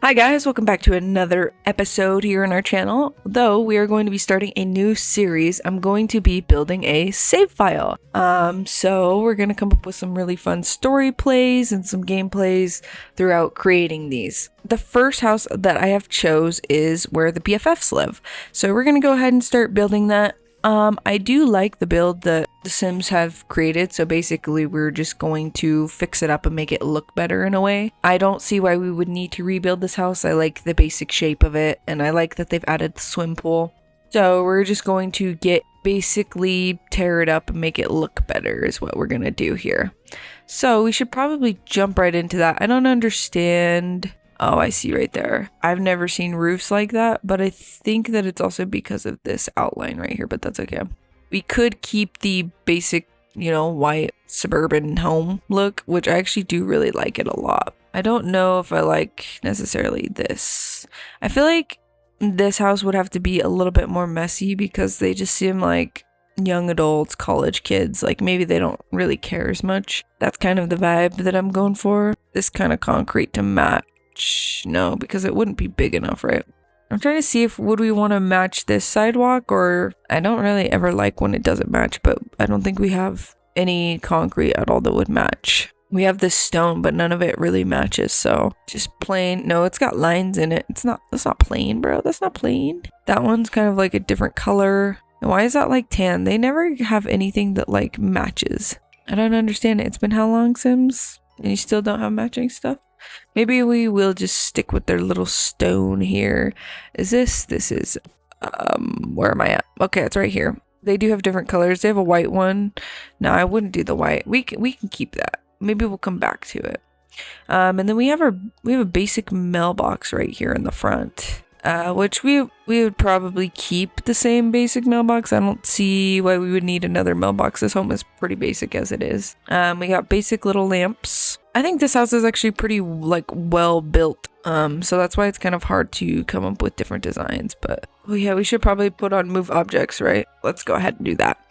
Hi guys, welcome back to another episode here on our channel. Though we are going to be starting a new series, I'm going to be building a save file. So we're going to come up with some really fun story plays and some gameplays throughout creating these. The first house that I have chose is where the BFFs live. So we're going to go ahead and start building that. I do like the build that the Sims have created, so basically we're just going to fix it up and make it look better in a way. I don't see why we would need to rebuild this house. I like the basic shape of it, and I like that they've added the swim pool. So we're just going to basically tear it up and make it look better is what we're gonna do here. So we should probably jump right into that. I don't understand. Oh, I see right there. I've never seen roofs like that, but I think that it's also because of this outline right here, but that's okay. We could keep the basic, white suburban home look, which I actually do really like it a lot. I don't know if I like necessarily this. I feel like this house would have to be a little bit more messy because they just seem like young adults, college kids, like maybe they don't really care as much. That's kind of the vibe that I'm going for. This kind of concrete to match. No, because it wouldn't be big enough, right? I'm trying to see if would we want to match this sidewalk, or I don't really ever like when it doesn't match, but I don't think we have any concrete at all that would match. We have this stone, but none of it really matches, so just plain. No, it's got lines in it. That's not plain, bro. That's not plain. That one's kind of like a different color. And why is that like tan? They never have anything that like matches. I don't understand it. It's been how long, Sims? And you still don't have matching stuff? Maybe we will just stick with their little stone here. This is, where am I at? Okay, it's right here. They do have different colors. They have a white one. No, I wouldn't do the white. We can keep that. Maybe we'll come back to it. And then we have a basic mailbox right here in the front. Which we would probably keep the same basic mailbox. I don't see why we would need another mailbox. This home is pretty basic as it is. We got basic little lamps. I think this house is actually pretty well built. So that's why it's kind of hard to come up with different designs. But oh yeah, we should probably put on move objects, right? Let's go ahead and do that.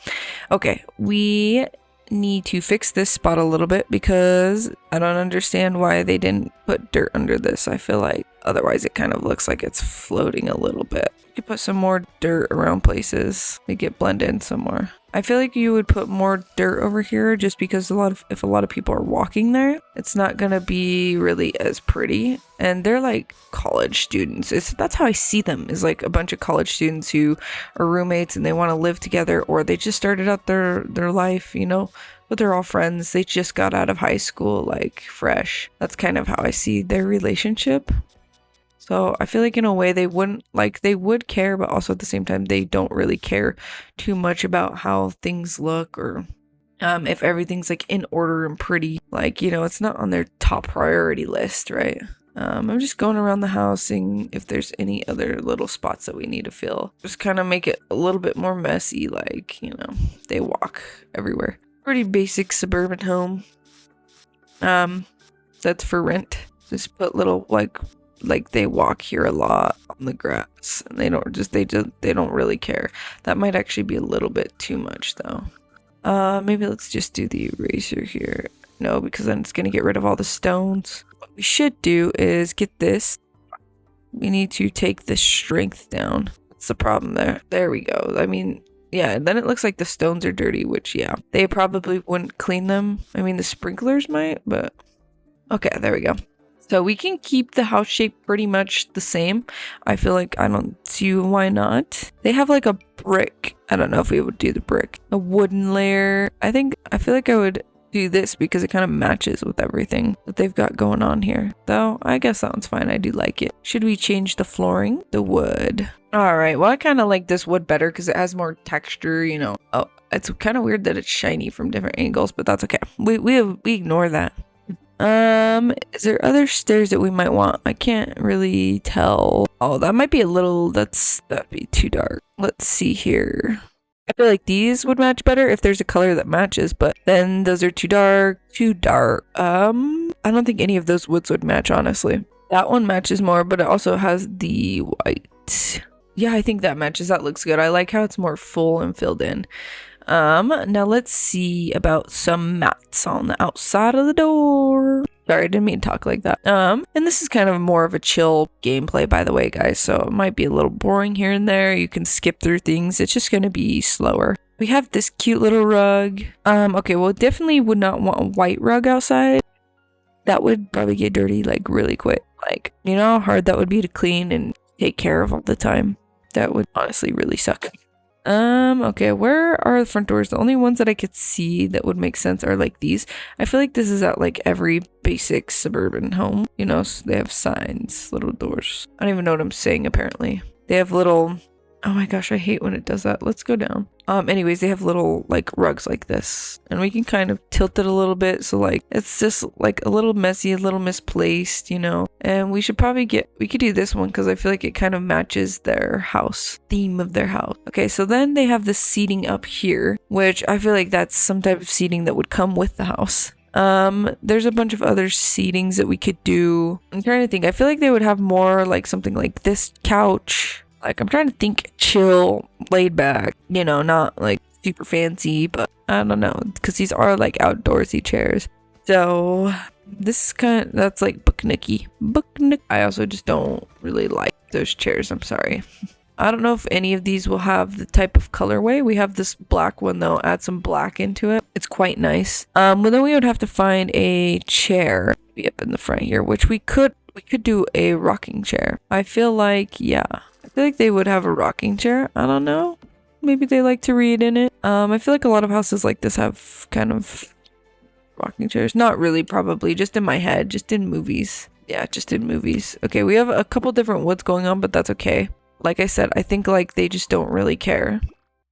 Okay, we need to fix this spot a little bit because I don't understand why they didn't put dirt under this. I feel like otherwise it kind of looks like it's floating a little bit. You could put some more dirt around places, make it blend in some more. I feel like you would put more dirt over here just because if a lot of people are walking there, it's not gonna be really as pretty. And they're like college students. That's how I see them, is like a bunch of college students who are roommates and they want to live together, or they just started out their life, but they're all friends. They just got out of high school, like fresh. That's kind of how I see their relationship. So I feel like in a way they would care, but also at the same time they don't really care too much about how things look, or if everything's like in order and pretty. Like, it's not on their top priority list, right? I'm just going around the house seeing if there's any other little spots that we need to fill. Just kind of make it a little bit more messy, like, they walk everywhere. Pretty basic suburban home. That's for rent. Just put little like they walk here a lot on the grass, and they don't really care. That might actually be a little bit too much though. Maybe let's just do the eraser here. No, because then it's gonna get rid of all the stones. What we should do is get this. We need to take the strength down. That's the problem there. There we go. I mean, yeah, then it looks like the stones are dirty, which, yeah, they probably wouldn't clean them. I mean, the sprinklers might, but okay, there we go. So we can keep the house shape pretty much the same. I feel like I don't see why not. They have like a brick. I don't know if we would do the brick. A wooden layer. I feel like I would do this because it kind of matches with everything that they've got going on here. Though, I guess that one's fine. I do like it. Should we change the flooring? The wood. Alright, well I kind of like this wood better because it has more texture, Oh, it's kind of weird that it's shiny from different angles, but that's okay. We ignore that. Is there other stairs that we might want? I can't really tell. Oh, that might be that'd be too dark. Let's see here. I feel like these would match better if there's a color that matches, but then those are too dark. I don't think any of those woods would match, honestly. That one matches more, but it also has the white. Yeah, I think that matches. That looks good. I like how it's more full and filled in. Now let's see about some mats on the outside of the door. Sorry, I didn't mean to talk like that. And this is kind of more of a chill gameplay, by the way, guys. So it might be a little boring here and there. You can skip through things. It's just going to be slower. We have this cute little rug. Okay, well, definitely would not want a white rug outside. That would probably get dirty, like, really quick. Like, you know how hard that would be to clean and take care of all the time? That would honestly really suck. Okay, where are the front doors? The only ones that I could see that would make sense are like these. I feel like this is at like every basic suburban home. You know, so they have signs, little doors. I don't even know what I'm saying, apparently. They have little... Oh my gosh, I hate when it does that. Let's go down. Anyways, they have little like rugs like this, and we can kind of tilt it a little bit, so like it's just like a little messy, a little misplaced, you know. And we should probably we could do this one because I feel like it kind of matches their house theme of their house. Okay, so then they have the seating up here, which I feel like that's some type of seating that would come with the house. There's a bunch of other seatings that we could do. I'm trying to think. I feel like they would have more like something like this couch. Like, I'm trying to think chill, laid back, you know, not like super fancy, but I don't know, because these are like outdoorsy chairs. So this is that's like booknicky. I also just don't really like those chairs. I'm sorry. I don't know if any of these will have the type of colorway. We have this black one though. Add some black into it. It's quite nice. Well, then we would have to find a chair to be up in the front here, which we could do a rocking chair. I feel like, yeah. I feel like they would have a rocking chair. I don't know. Maybe they like to read in it. I feel like a lot of houses like this have kind of rocking chairs. Not really, probably. Just in my head. Just in movies. Yeah, just in movies. Okay, we have a couple different woods going on, but that's okay. Like I said, I think like they just don't really care.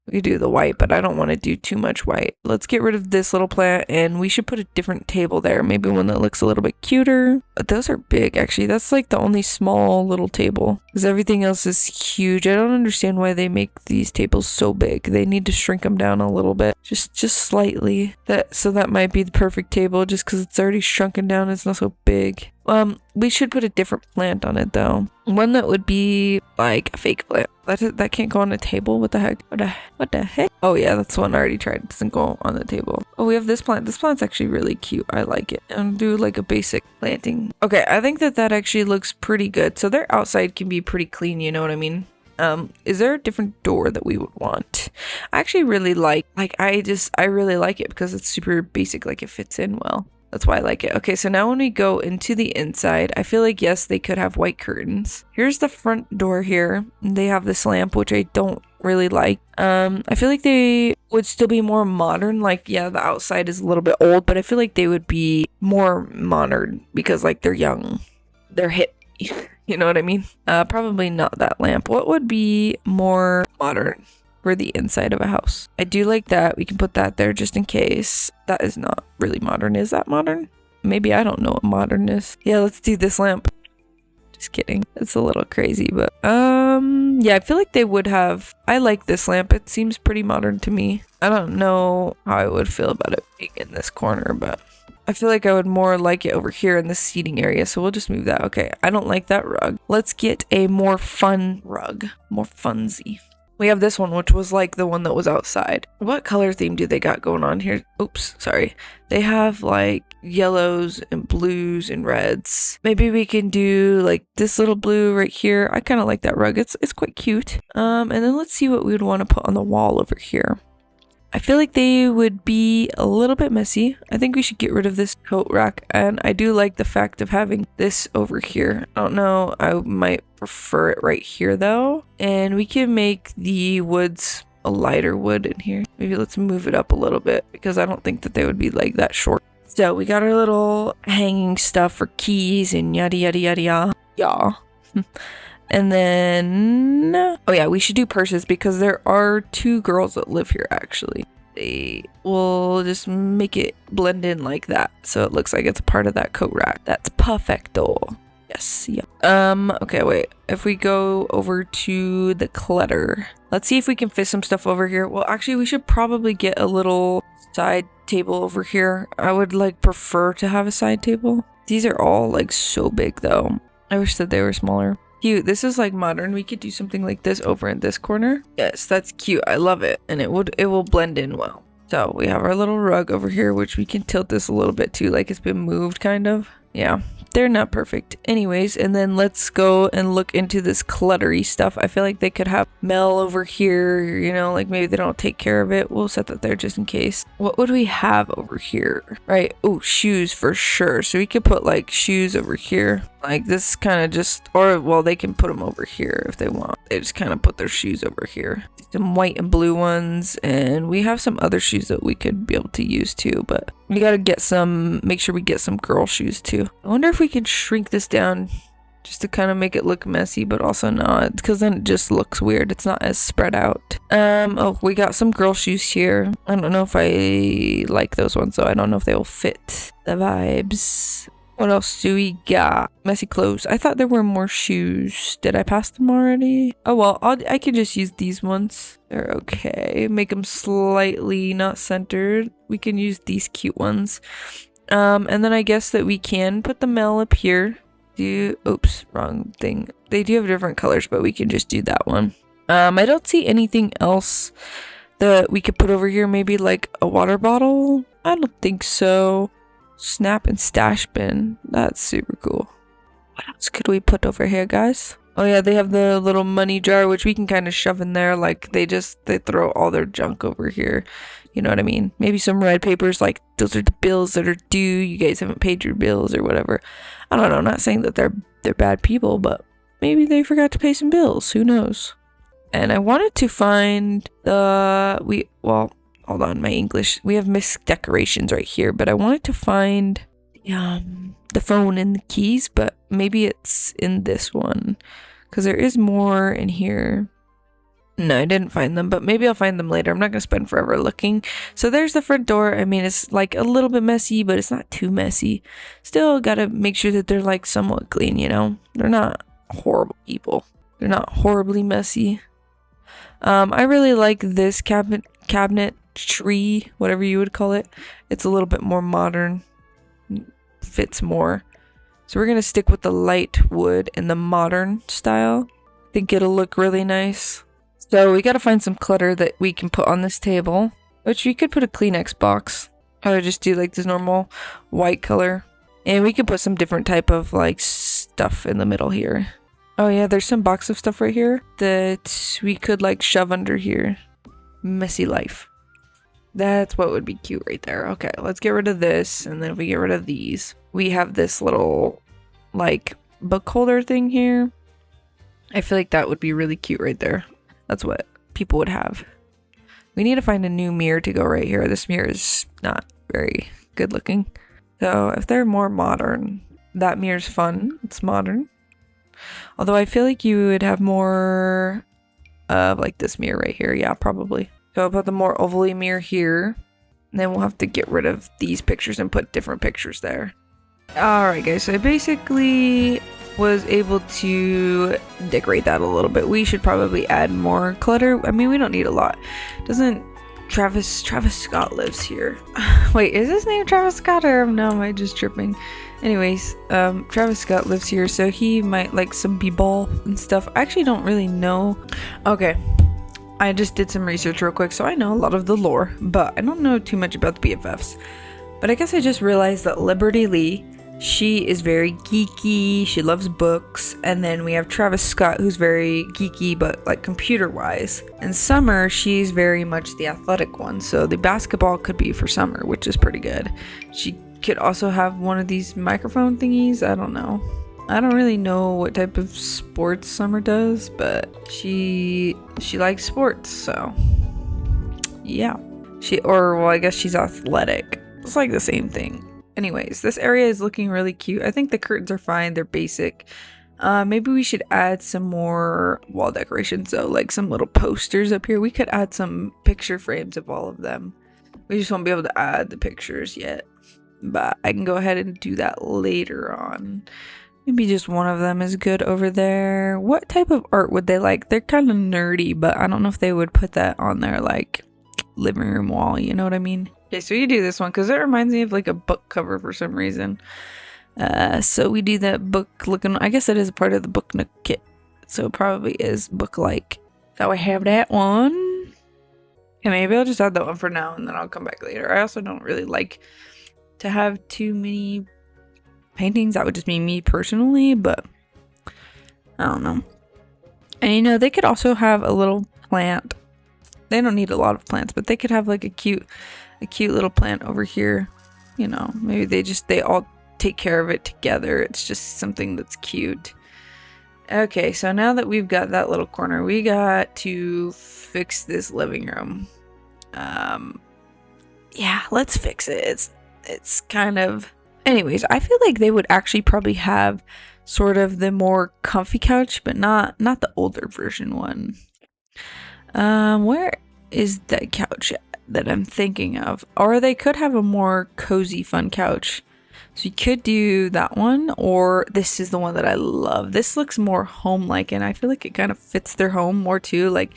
We could do the white, but I don't want to do too much white. Let's get rid of this little plant, and we should put a different table there. Maybe one that looks a little bit cuter. But those are big, actually. That's like the only small little table, because everything else is huge. I don't understand why they make these tables so big. They need to shrink them down a little bit, just slightly. So that might be the perfect table, just because it's already shrunken down. It's not so big. We should put a different plant on it though. One that would be like a fake plant. That can't go on a table. What the heck? What the heck? Oh yeah, that's one I already tried. It doesn't go on the table. Oh, we have this plant. This plant's actually really cute. I like it. And do like a basic planting. Okay, I think that actually looks pretty good. So their outside can be pretty clean, you know what I mean? Is there a different door that we would want? I actually really like I really like it because it's super basic, like it fits in well. That's why I like it. Okay, so now when we go into the inside, I feel like, yes, they could have white curtains. Here's the front door here. They have this lamp, which I don't really like. I feel like they would still be more modern. Like, yeah, the outside is a little bit old, but I feel like they would be more modern because, like, they're young. They're hip. You know what I mean? Probably not that lamp. What would be more modern for the inside of a house? I do like that. We can put that there just in case. That is not really modern. Is that modern? Maybe. I don't know what modern is. Yeah, let's do this lamp. Just kidding. It's a little crazy, but yeah, I feel like they would have. I like this lamp. It seems pretty modern to me. I don't know how I would feel about it being in this corner, but I feel like I would more like it over here in the seating area, so we'll just move that. Okay, I don't like that rug. Let's get a more fun rug. More funsy. We have this one, which was like the one that was outside. What color theme do they got going on here? Oops, sorry. They have like yellows and blues and reds. Maybe we can do like this little blue right here. I kind of like that rug. It's quite cute. And then let's see what we would want to put on the wall over here. I feel like they would be a little bit messy. I think we should get rid of this coat rack, and I do like the fact of having this over here. I don't know, I might prefer it right here though. And we can make the woods a lighter wood in here. Maybe let's move it up a little bit because I don't think that they would be like that short. So we got our little hanging stuff for keys and yada yada yada yada. Yeah. And then, oh yeah, we should do purses because there are 2 girls that live here actually. They will just make it blend in like that, so it looks like it's a part of that coat rack. That's perfecto. Yes, yeah. Okay, wait. If we go over to the clutter, let's see if we can fit some stuff over here. Well, actually, we should probably get a little side table over here. I would like prefer to have a side table. These are all like so big though. I wish that they were smaller. Cute. This is like modern. We could do something like this over in this corner. Yes, that's cute. I love it. And it will blend in well. So we have our little rug over here, which we can tilt this a little bit too, like it's been moved kind of. Yeah, they're not perfect. Anyways, and then let's go and look into this cluttery stuff. I feel like they could have Mel over here, you know, like maybe they don't take care of it. We'll set that there just in case. What would we have over here? Right, oh, shoes for sure. So we could put like shoes over here. Like this kind of just, or well, they can put them over here if they want. They just kind of put their shoes over here. Some white and blue ones, and we have some other shoes that we could be able to use too, but we gotta get some, make sure we get some girl shoes too. I wonder if we can shrink this down just to kind of make it look messy, but also not, because then it just looks weird. It's not as spread out. Oh, we got some girl shoes here. I don't know if I like those ones though. I don't know if they will fit the vibes. What else do we got? Messy clothes. I thought there were more shoes. Did I pass them already? Oh well, I could just use these ones. They're okay. Make them slightly not centered. We can use these cute ones. And then I guess that we can put the Mel up here. Oops, wrong thing. They do have different colors, but we can just do that one. I don't see anything else that we could put over here. Maybe like a water bottle? I don't think so. Snap and stash bin. That's super cool. What else could we put over here, guys? Oh yeah, they have the little money jar, which we can kind of shove in there. Like they throw all their junk over here. You know what I mean? Maybe some red papers, like those are the bills that are due. You guys haven't paid your bills or whatever. I don't know. I'm not saying that they're bad people, but maybe they forgot to pay some bills. Who knows? And I wanted to find hold on, my English. We have missed decorations right here, but I wanted to find the phone and the keys, but maybe it's in this one because there is more in here. No, I didn't find them, but maybe I'll find them later. I'm not going to spend forever looking. So there's the front door. I mean, it's like a little bit messy, but it's not too messy. Still got to make sure that they're like somewhat clean, you know? They're not horrible people. They're not horribly messy. I really like this cabinet tree, whatever you would call it. It's a little bit more modern, fits more. So we're gonna stick with the light wood and the modern style. I think it'll look really nice. So we gotta find some clutter that we can put on this table, which we could put a Kleenex box. I would just do like this normal white color, and we could put some different type of like stuff in the middle here. Oh yeah, there's some box of stuff right here that we could like shove under here. Messy life. That's what would be cute right there. Okay, let's get rid of this. And then if we get rid of these, we have this little like book holder thing here. I feel like that would be really cute right there. That's what people would have. We need to find a new mirror to go right here. This mirror is not very good looking. So if they're more modern, that mirror's fun. It's modern. Although I feel like you would have more of like this mirror right here. Yeah, probably. So I'll put the more ovally mirror here. And then we'll have to get rid of these pictures and put different pictures there. Alright guys, so I basically was able to decorate that a little bit. We should probably add more clutter. I mean, we don't need a lot. Doesn't Travis Scott lives here. Wait, is his name Travis Scott or no, am I just tripping? Anyways, Travis Scott lives here, so he might like some b-ball and stuff. I actually don't really know. Okay. I just did some research real quick, so I know a lot of the lore, but I don't know too much about the BFFs. But I guess I just realized that Liberty Lee, she is very geeky, she loves books, and then we have Travis Scott, who's very geeky, but like computer-wise. And Summer, she's very much the athletic one, so the basketball could be for Summer, which is pretty good. She could also have one of these microphone thingies, I don't know. I don't really know what type of sports Summer does, but she likes sports, so yeah. I guess she's athletic. It's like the same thing. Anyways, this area is looking really cute. I think the curtains are fine. They're basic. Maybe we should add some more wall decorations though, like some little posters up here. We could add some picture frames of all of them. We just won't be able to add the pictures yet, but I can go ahead and do that later on. Maybe just one of them is good over there. What type of art would they like? They're kind of nerdy, but I don't know if they would put that on their like living room wall, you know what I mean? Okay, so you do this one because it reminds me of like a book cover for some reason. So we do that book looking, I guess it is a part of the book nook kit. So it probably is book-like. So I have that one. And maybe I'll just add that one for now and then I'll come back later. I also don't really like to have too many paintings. That would just be me personally, but I don't know. And you know, they could also have a little plant. They don't need a lot of plants, but they could have like a cute little plant over here. You know, maybe they all take care of it together. It's just something that's cute. Okay, so now that we've got that little corner, we got to fix this living room. Yeah, let's fix it. It's kind of... Anyways, I feel like they would actually probably have sort of the more comfy couch, but not the older version one. Where is that couch that I'm thinking of? Or they could have a more cozy, fun couch. So you could do that one, or this is the one that I love. This looks more home-like, and I feel like it kind of fits their home more too. Like,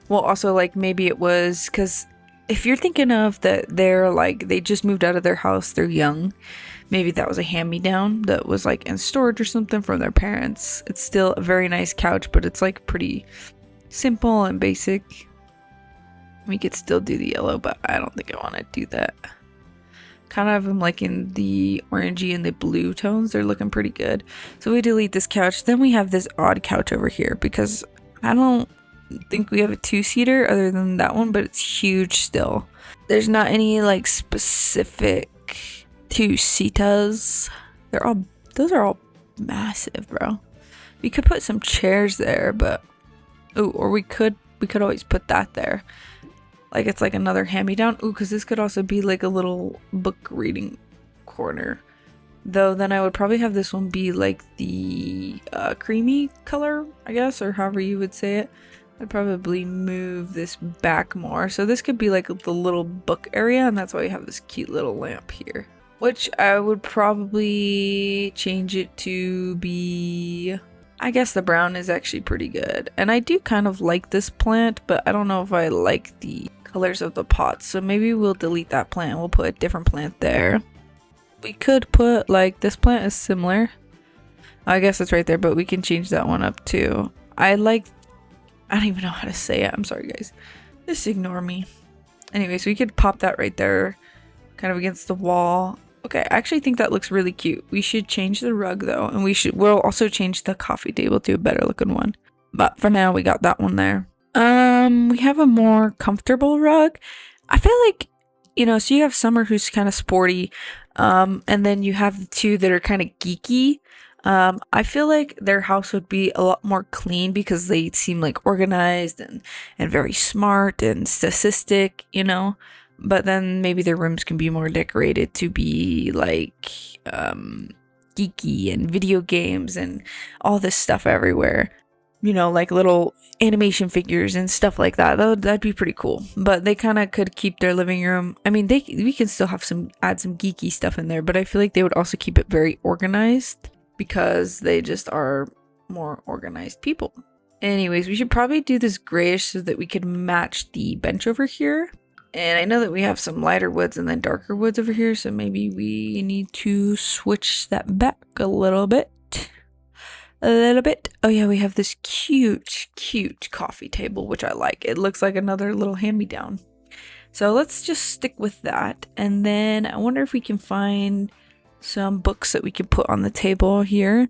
well, also like maybe it was because if you're thinking of that, they're like they just moved out of their house, they're young. Maybe that was a hand-me-down that was like in storage or something from their parents. It's still a very nice couch, but it's like pretty simple and basic. We could still do the yellow, but I don't think I want to do that. Kind of am like in the orangey and the blue tones. They're looking pretty good. So we delete this couch. Then we have this odd couch over here because I don't think we have a two-seater other than that one, but it's huge still. There's not any like specific two-seaters. Those are all massive, bro. We could put some chairs there, but or we could always put that there. Like it's like another hand-me-down. Ooh, because this could also be like a little book reading corner. Though then I would probably have this one be like the creamy color, I guess, or however you would say it. I'd probably move this back more. So this could be like the little book area, and that's why we have this cute little lamp here. Which I would probably change it to be... I guess the brown is actually pretty good. And I do kind of like this plant, but I don't know if I like the colors of the pots. So maybe we'll delete that plant and we'll put a different plant there. We could put like this plant is similar. I guess it's right there, but we can change that one up too. I don't even know how to say it. I'm sorry guys. Just ignore me. Anyways, we could pop that right there kind of against the wall. Okay, I actually think that looks really cute. We should change the rug though, and we'll also change the coffee table to a better looking one. But for now, we got that one there. We have a more comfortable rug. I feel like, you know, so you have Summer who's kind of sporty, and then you have the two that are kind of geeky. I feel like their house would be a lot more clean because they seem like organized and very smart and statistic, you know. But then maybe their rooms can be more decorated to be like geeky and video games and all this stuff everywhere. You know, like little animation figures and stuff like that. That'd be pretty cool. But they kind of could keep their living room. I mean, we can still have add some geeky stuff in there, but I feel like they would also keep it very organized because they just are more organized people. Anyways, we should probably do this grayish so that we could match the bench over here. And I know that we have some lighter woods and then darker woods over here, so maybe we need to switch that back a little bit. Oh yeah, we have this cute coffee table, which I like. It looks like another little hand-me-down. So let's just stick with that. And then I wonder if we can find some books that we could put on the table here.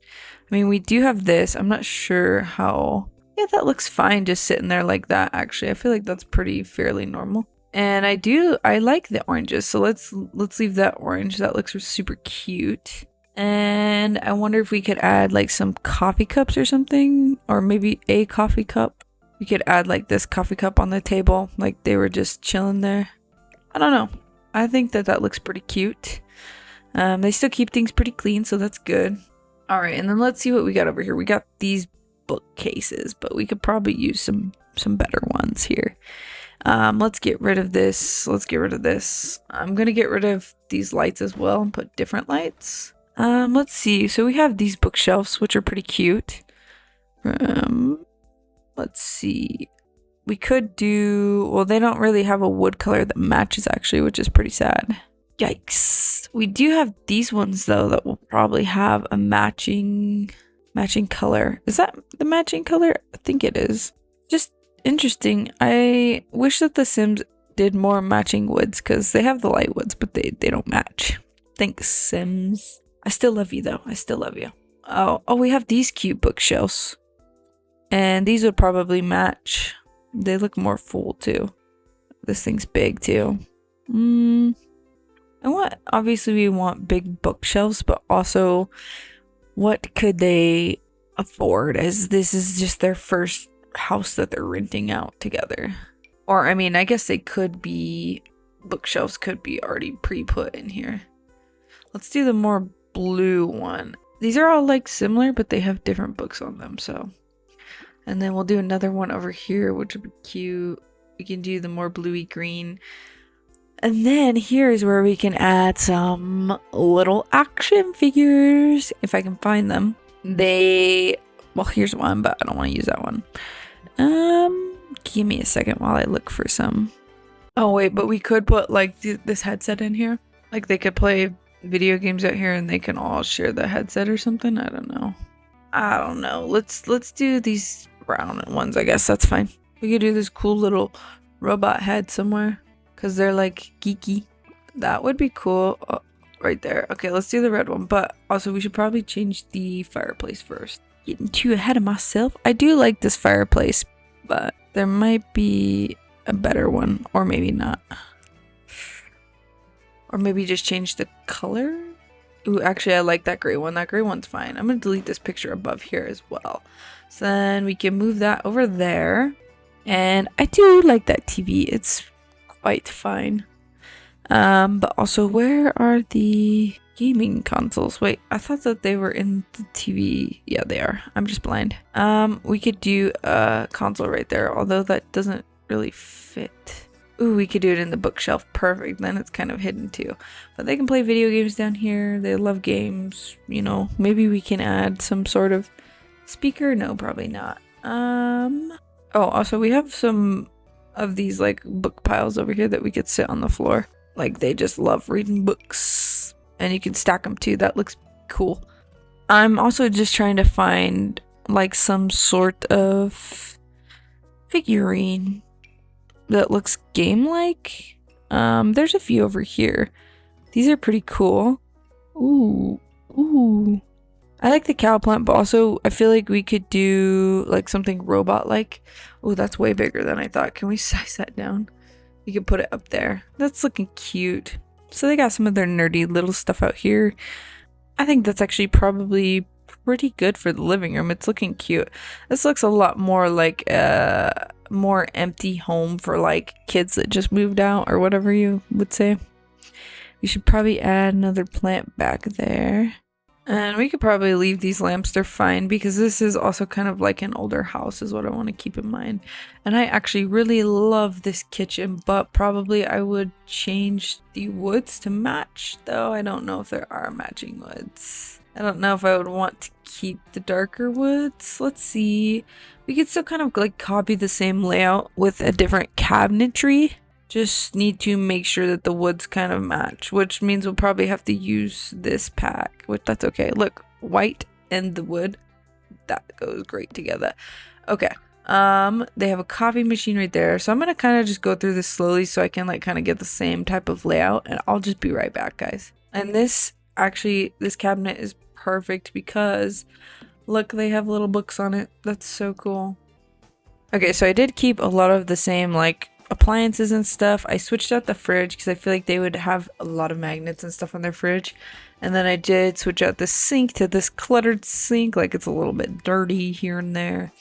I mean, we do have this. I'm not sure how... Yeah, that looks fine just sitting there like that, actually. I feel like that's fairly normal. And I like the oranges, so let's leave that orange. That looks super cute. And I wonder if we could add like some coffee cups or something, or maybe a coffee cup. We could add like this coffee cup on the table, like they were just chilling there. I don't know. I think that looks pretty cute. They still keep things pretty clean, so that's good. All right, and then let's see what we got over here. We got these bookcases, but we could probably use some better ones here. Let's get rid of this. I'm gonna get rid of these lights as well and put different lights. Let's see. So we have these bookshelves, which are pretty cute. Let's see. We could do... Well, they don't really have a wood color that matches, actually, which is pretty sad. Yikes. We do have these ones, though, that will probably have a matching color. Is that the matching color? I think it is. Just interesting. I wish that The Sims did more matching woods, because they have the light woods, but they don't match. Thanks, Sims. I still love you, though. I still love you. Oh, we have these cute bookshelves. And these would probably match. They look more full, too. This thing's big, too. Obviously, we want big bookshelves, but also, what could they afford, as this is just their first house that they're renting out together? Or, I mean, I guess bookshelves could be already pre-put in here. Let's do the more blue one. These are all like similar, but they have different books on them, so. And then we'll do another one over here, which would be cute. We can do the more bluey green. And then here is where we can add some little action figures, if I can find them. Well, here's one, but I don't want to use that one. Give me a second while I look for some. Oh wait, but we could put like this headset in here. Like they could play video games out here and they can all share the headset or something. I don't know. Let's do these brown ones, I guess. That's fine. We could do this cool little robot head somewhere, because they're like geeky. That would be cool. Oh, right there. Okay, let's do the red one. But also we should probably change the fireplace first. Getting too ahead of myself. I do like this fireplace, but there might be a better one, or maybe not. Or maybe just change the color. Ooh, actually I like that gray one. That gray one's fine. I'm gonna delete this picture above here as well. So then we can move that over there. And I do like that TV. It's quite fine. But also, where are the gaming consoles? Wait, I thought that they were in the TV. Yeah, they are. I'm just blind. We could do a console right there, although that doesn't really fit. Ooh, we could do it in the bookshelf. Perfect. Then it's kind of hidden too. But they can play video games down here. They love games. You know, maybe we can add some sort of speaker. No, probably not. Oh, also we have some of these like book piles over here that we could sit on the floor. Like they just love reading books. And you can stack them too. That looks cool. I'm also just trying to find like some sort of figurine that looks game-like. There's a few over here. These are pretty cool. Ooh. I like the cow plant, but also I feel like we could do like something robot-like. Oh, that's way bigger than I thought. Can we size that down? We could put it up there. That's looking cute. So they got some of their nerdy little stuff out here. I think that's actually probably pretty good for the living room. It's looking cute. This looks a lot more like a more empty home for like kids that just moved out or whatever you would say. We should probably add another plant back there. And we could probably leave these lamps. They're fine because this is also kind of like an older house is what I want to keep in mind. And I actually really love this kitchen, but probably I would change the woods to match, though I don't know if there are matching woods. I don't know if I would want to keep the darker woods. Let's see. We could still kind of like copy the same layout with a different cabinetry. Just need to make sure that the woods kind of match, which means we'll probably have to use this pack, which that's okay. Look, white and the wood, that goes great together. Okay. They have a coffee machine right there. So I'm going to kind of just go through this slowly so I can like kind of get the same type of layout, and I'll just be right back, guys. And this cabinet is perfect because look, they have little books on it. That's so cool. Okay, so I did keep a lot of the same like appliances and stuff. I switched out the fridge because I feel like they would have a lot of magnets and stuff on their fridge. And then I did switch out the sink to this cluttered sink, like it's a little bit dirty here and there.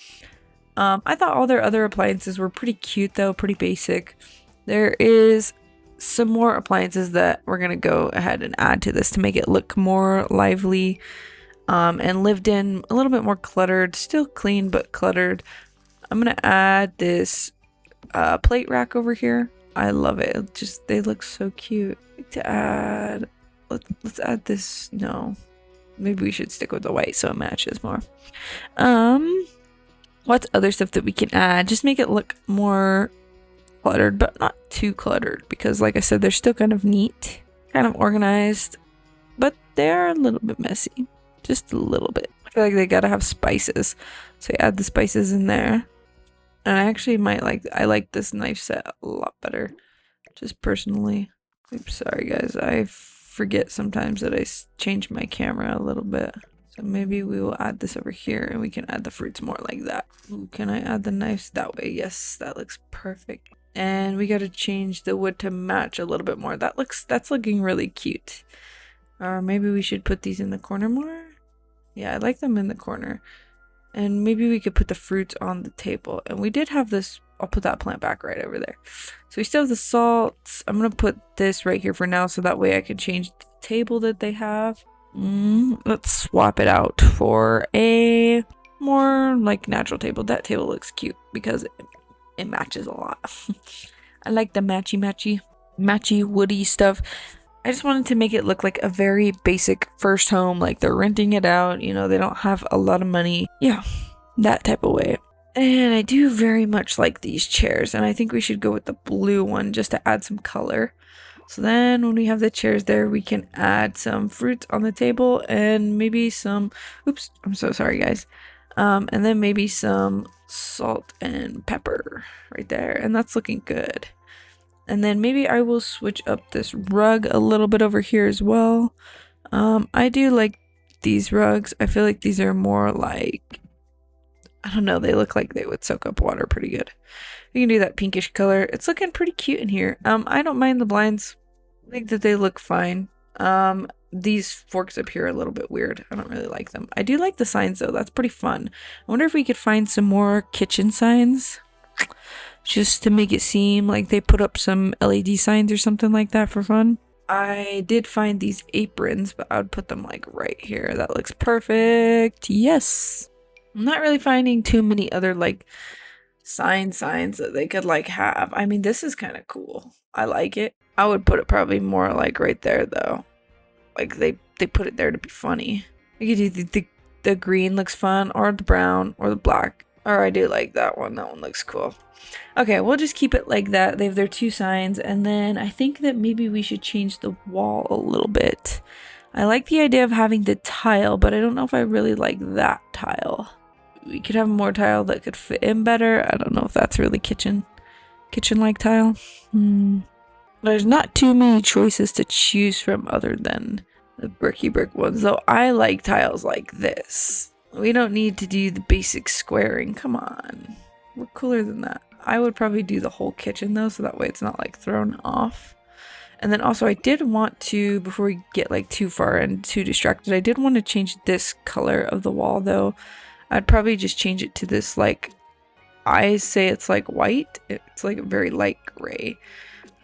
I thought all their other appliances were pretty cute though, pretty basic. There is some more appliances that we're gonna go ahead and add to this to make it look more lively and lived in, a little bit more cluttered, still clean but cluttered. I'm gonna add this plate rack over here. I love it. They look so cute. To add, let's add this. No, maybe we should stick with the white so it matches more. What's other stuff that we can add? Just make it look more cluttered, but not too cluttered, because like I said, they're still kind of neat, kind of organized, but they're a little bit messy, just a little bit. I feel like they gotta have spices, so I add the spices in there. And I actually I like this knife set a lot better, just personally. Oops, sorry guys, I forget sometimes that I change my camera a little bit. So maybe we will add this over here and we can add the fruits more like that. Ooh, can I add the knives that way? Yes, that looks perfect. And we got to change the wood to match a little bit more. That's looking really cute. Or maybe we should put these in the corner more. Yeah, I like them in the corner. And maybe we could put the fruits on the table. And we did have this. I'll put that plant back right over there. So we still have the salts. I'm going to put this right here for now so that way I can change the table that they have. Let's swap it out for a more like natural table. That table looks cute because it matches a lot. I like the matchy woody stuff. I just wanted to make it look like a very basic first home, like they're renting it out, you know, they don't have a lot of money. Yeah, that type of way. And I do very much like these chairs, and I think we should go with the blue one just to add some color. So then when we have the chairs there, we can add some fruits on the table and maybe some, oops, I'm so sorry guys. And then maybe some salt and pepper right there, and that's looking good. And then maybe I will switch up this rug a little bit over here as well. I do like these rugs. I feel like these are more like, I don't know, they look like they would soak up water pretty good. We can do that pinkish color. It's looking pretty cute in here. I don't mind the blinds. I think that they look fine. These forks up here are a little bit weird. I don't really like them. I do like the signs though. That's pretty fun. I wonder if we could find some more kitchen signs just to make it seem like they put up some LED signs or something like that for fun. I did find these aprons, but I would put them like right here. That looks perfect. Yes. I'm not really finding too many other like signs that they could like have. I mean, this is kind of cool. I like it. I would put it probably more like right there though. Like they put it there to be funny. You could do the green looks fun, or the brown, or the black. Or I do like that one. That one looks cool. Okay, we'll just keep it like that. They have their two signs, and then I think that maybe we should change the wall a little bit. I like the idea of having the tile, but I don't know if I really like that tile. We could have more tile that could fit in better. I don't know if that's really kitchen-like tile. There's not too many choices to choose from other than the bricky brick ones, though I like tiles like this. We don't need to do the basic squaring. Come on. We're cooler than that. I would probably do the whole kitchen though, so that way it's not like thrown off. And then also I did want to, before we get like too far and too distracted, I did want to change this color of the wall though. I'd probably just change it to this like, I say it's like white. It's like a very light gray.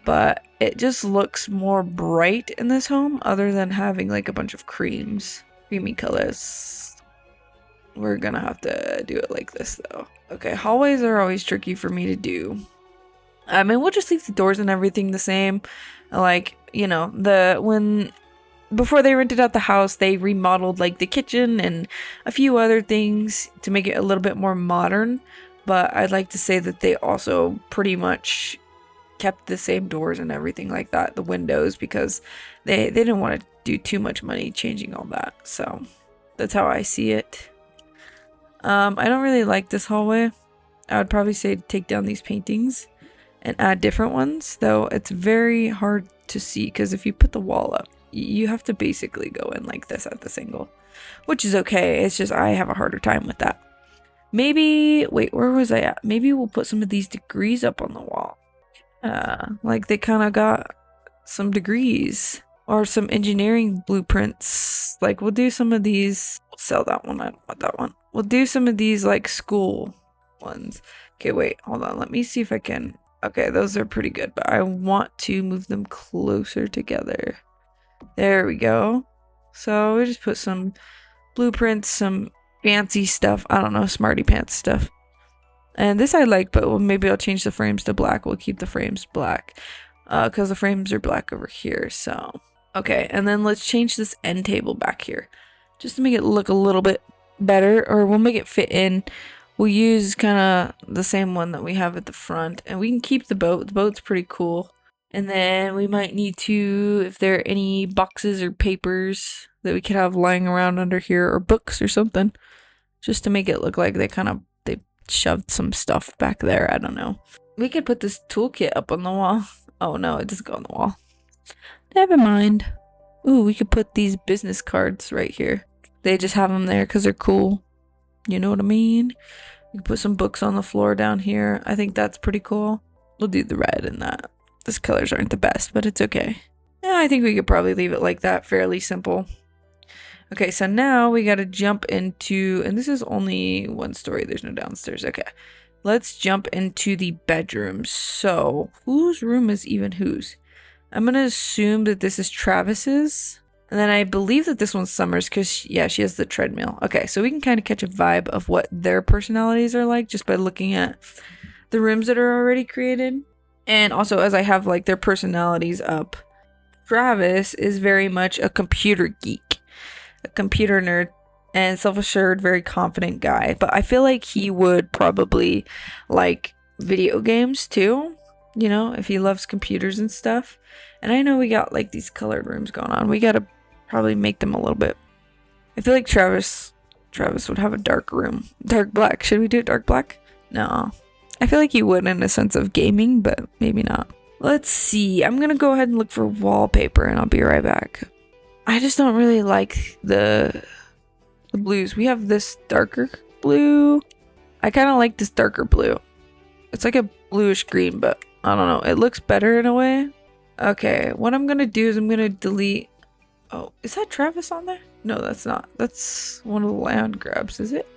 But it just looks more bright in this home other than having like a bunch of creamy colors. We're gonna have to do it like this though. Okay, hallways are always tricky for me to do. And we'll just leave the doors and everything the same. Like, you know, before they rented out the house, they remodeled like the kitchen and a few other things to make it a little bit more modern. But I'd like to say that they also pretty much kept the same doors and everything like that, the windows, because they didn't want to do too much money changing all that. So that's how I see it. I don't really like this hallway. I would probably say to take down these paintings and add different ones, though it's very hard to see because if you put the wall up, you have to basically go in like this at this angle, which is okay. It's just I have a harder time with that. Maybe, wait, where was I at? Maybe we'll put some of these degrees up on the wall. Like they kind of got some degrees or some engineering blueprints. Like we'll do some of these. We'll sell that one. I don't want that one. We'll do some of these like school ones. Okay, wait, hold on. Let me see if I can. Okay, those are pretty good, but I want to move them closer together. There we go. So we just put some blueprints, some fancy stuff. I don't know, smarty pants stuff. And this I like, but well, maybe I'll change the frames to black. We'll keep the frames black because the frames are black over here. So, okay. And then let's change this end table back here just to make it look a little bit better, or we'll make it fit in. We'll use kind of the same one that we have at the front, and we can keep the boat. The boat's pretty cool. And then we might need to, if there are any boxes or papers that we could have lying around under here, or books or something, just to make it look like they shoved some stuff back there. I don't know. We could put this toolkit up on the wall. Oh no, it doesn't go on the wall. Never mind. Ooh, we could put these business cards right here. They just have them there because they're cool. You know what I mean? We could put some books on the floor down here. I think that's pretty cool. We'll do the red and that. These colors aren't the best, but it's okay. Yeah, I think we could probably leave it like that. Fairly simple. Okay, so now we gotta jump into, and this is only one story. There's no downstairs. Okay, let's jump into the bedrooms. So, whose room is even whose? I'm gonna assume that this is Travis's. And then I believe that this one's Summer's because, yeah, she has the treadmill. Okay, so we can kind of catch a vibe of what their personalities are like just by looking at the rooms that are already created. And also, as I have like their personalities up, Travis is very much a computer geek, a computer nerd, and self-assured, very confident guy. But I feel like he would probably like video games too, you know, if he loves computers and stuff. And I know we got like these colored rooms going on. We gotta probably make them a little bit. I feel like Travis would have a dark room. Dark black. Should we do it dark black? No. I feel like he would in a sense of gaming, but maybe not. Let's see. I'm gonna go ahead and look for wallpaper and I'll be right back. I just don't really like the blues. We have this darker blue. I kind of like this darker blue. It's like a bluish green, but I don't know. It looks better in a way. Okay, what I'm gonna do is I'm gonna delete. Oh, is that Travis on there? No, that's not. That's one of the land grabs, is it?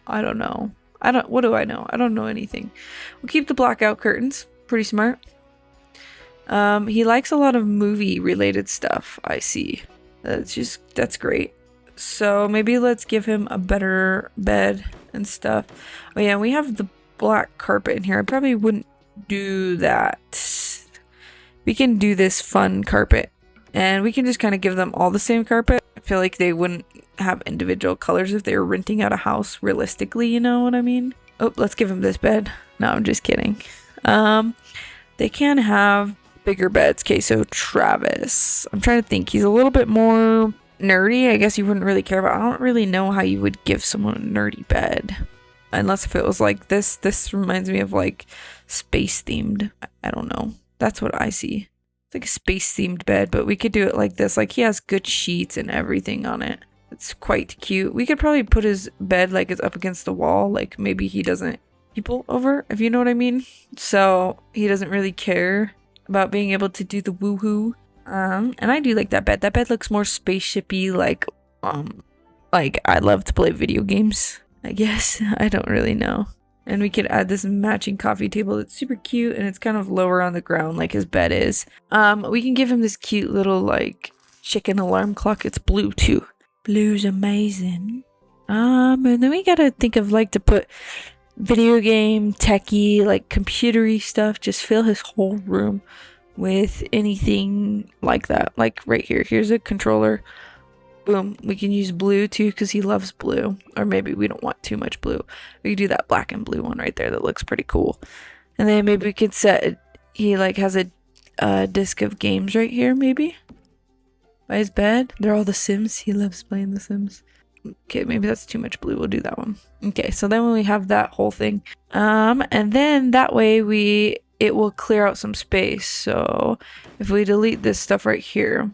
I don't know. What do I know? I don't know anything. We'll keep the blackout curtains. Pretty smart. He likes a lot of movie related stuff, I see. That's great. So maybe let's give him a better bed and stuff. Oh yeah, we have the black carpet in here. I probably wouldn't do that. We can do this fun carpet. And we can just kind of give them all the same carpet. I feel like they wouldn't have individual colors if they were renting out a house realistically, you know what I mean? Oh, let's give them this bed. No, I'm just kidding. They can have bigger beds. Okay, so Travis. I'm trying to think. He's a little bit more nerdy. I guess you wouldn't really care about. I don't really know how you would give someone a nerdy bed. Unless if it was like this. This reminds me of like space themed. I don't know. That's what I see. It's like a space themed bed, but we could do it like this. Like he has good sheets and everything on it. It's quite cute. We could probably put his bed like it's up against the wall. Like maybe he doesn't people over, if you know what I mean. So he doesn't really care about being able to do the woohoo. And I do like that bed. That bed looks more spaceshipy, like I love to play video games, I guess. I don't really know. And we could add this matching coffee table that's super cute and it's kind of lower on the ground like his bed is. We can give him this cute little like chicken alarm clock. It's blue too. Blue's amazing. And then we gotta think of like to put video game, techie, like computery stuff. Just fill his whole room with anything like that. Like right here. Here's a controller. Boom. We can use blue too because he loves blue. Or maybe we don't want too much blue. We could do that black and blue one right there that looks pretty cool. And then maybe we could set, he like has a disc of games right here maybe. By his bed. They're all the Sims. He loves playing the Sims. Okay, maybe that's too much blue. We'll do that one. Okay, so then when we have that whole thing. And then that way it will clear out some space. So if we delete this stuff right here,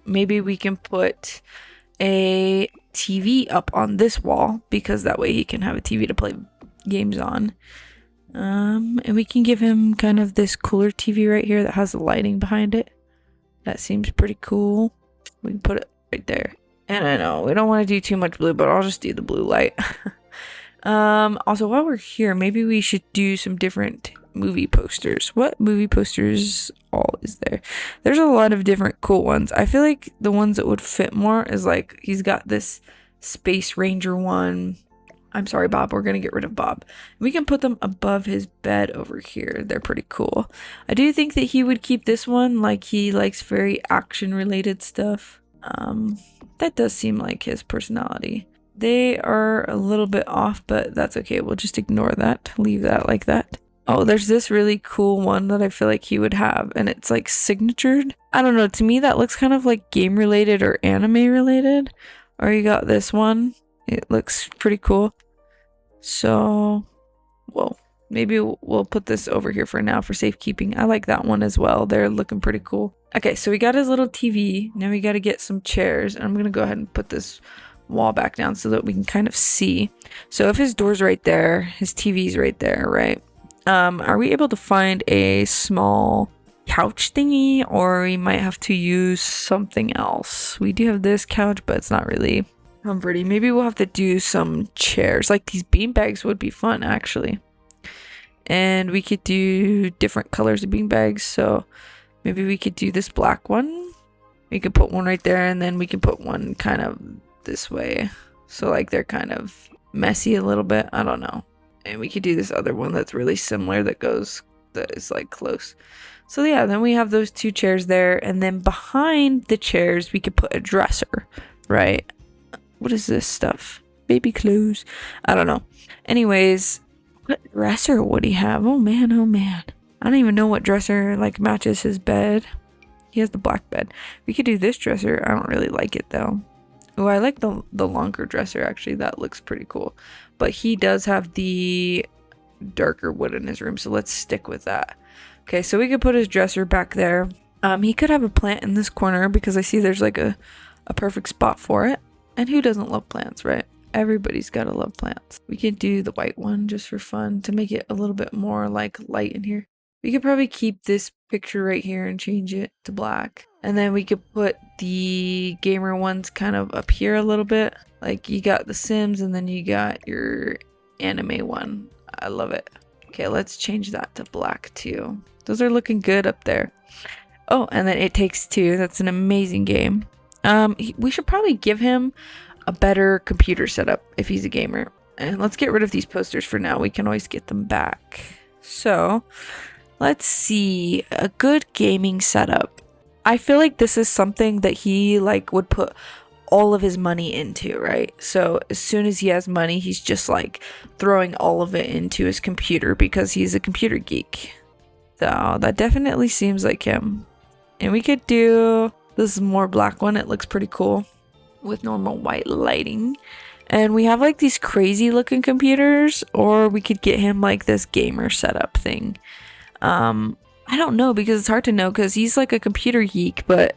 maybe we can put a TV up on this wall because that way he can have a TV to play games on. And we can give him kind of this cooler TV right here that has the lighting behind it. That seems pretty cool. We can put it right there. And I know we don't want to do too much blue, but I'll just do the blue light. Also, while we're here, maybe we should do some different movie posters. What movie posters all is there? There's a lot of different cool ones. I feel like the ones that would fit more is like he's got this Space Ranger one. I'm sorry, Bob. We're going to get rid of Bob. We can put them above his bed over here. They're pretty cool. I do think that he would keep this one. Like he likes very action related stuff. That does seem like his personality. They are a little bit off, but that's okay. We'll just ignore that. Leave that like that. Oh, there's this really cool one that I feel like he would have, and it's like signatured. I don't know. To me, that looks kind of like game related or anime related. Or you got this one. It looks pretty cool. So, whoa. maybe we'll put this over here for now for safekeeping. I like that one as well. They're looking pretty cool. Okay, so we got his little TV. Now we got to get some chairs. I'm going to go ahead and put this wall back down so that we can kind of see. So if his door's right there, his TV's right there, right? Are we able to find a small couch thingy, or we might have to use something else? We do have this couch, but it's not really comforting. Maybe we'll have to do some chairs. Like these beanbags would be fun, actually. And we could do different colors of beanbags. So maybe we could do this black one. We could put one right there, and then we can put one kind of this way. So like they're kind of messy a little bit. I don't know. And we could do this other one that's really similar that is like close. So yeah, then we have those two chairs there, and then behind the chairs we could put a dresser, right? What is this stuff? Baby clothes? I don't know. Anyways, what dresser would he have? Oh man, oh man. I don't even know what dresser like matches his bed. He has the black bed. We could do this dresser. I don't really like it though. Oh, I like the longer dresser actually. That looks pretty cool. But he does have the darker wood in his room, so let's stick with that. Okay, so we could put his dresser back there. He could have a plant in this corner because I see there's like a perfect spot for it. And who doesn't love plants, right? Everybody's gotta love plants. We could do the white one just for fun to make it a little bit more like light in here. We could probably keep this picture right here and change it to black. And then we could put the gamer ones kind of up here a little bit. Like you got the Sims and then you got your anime one. I love it. Okay, let's change that to black too. Those are looking good up there. Oh, and then It Takes Two. That's an amazing game. We should probably give him a better computer setup if he's a gamer. And let's get rid of these posters for now. We can always get them back. So let's see, a good gaming setup. I feel like this is something that he like would put all of his money into, right? So as soon as he has money, he's just like throwing all of it into his computer because he's a computer geek. So that definitely seems like him. And we could do this more black one. It looks pretty cool with normal white lighting. And we have like these crazy looking computers, or we could get him like this gamer setup thing. I don't know because it's hard to know because he's like a computer geek, but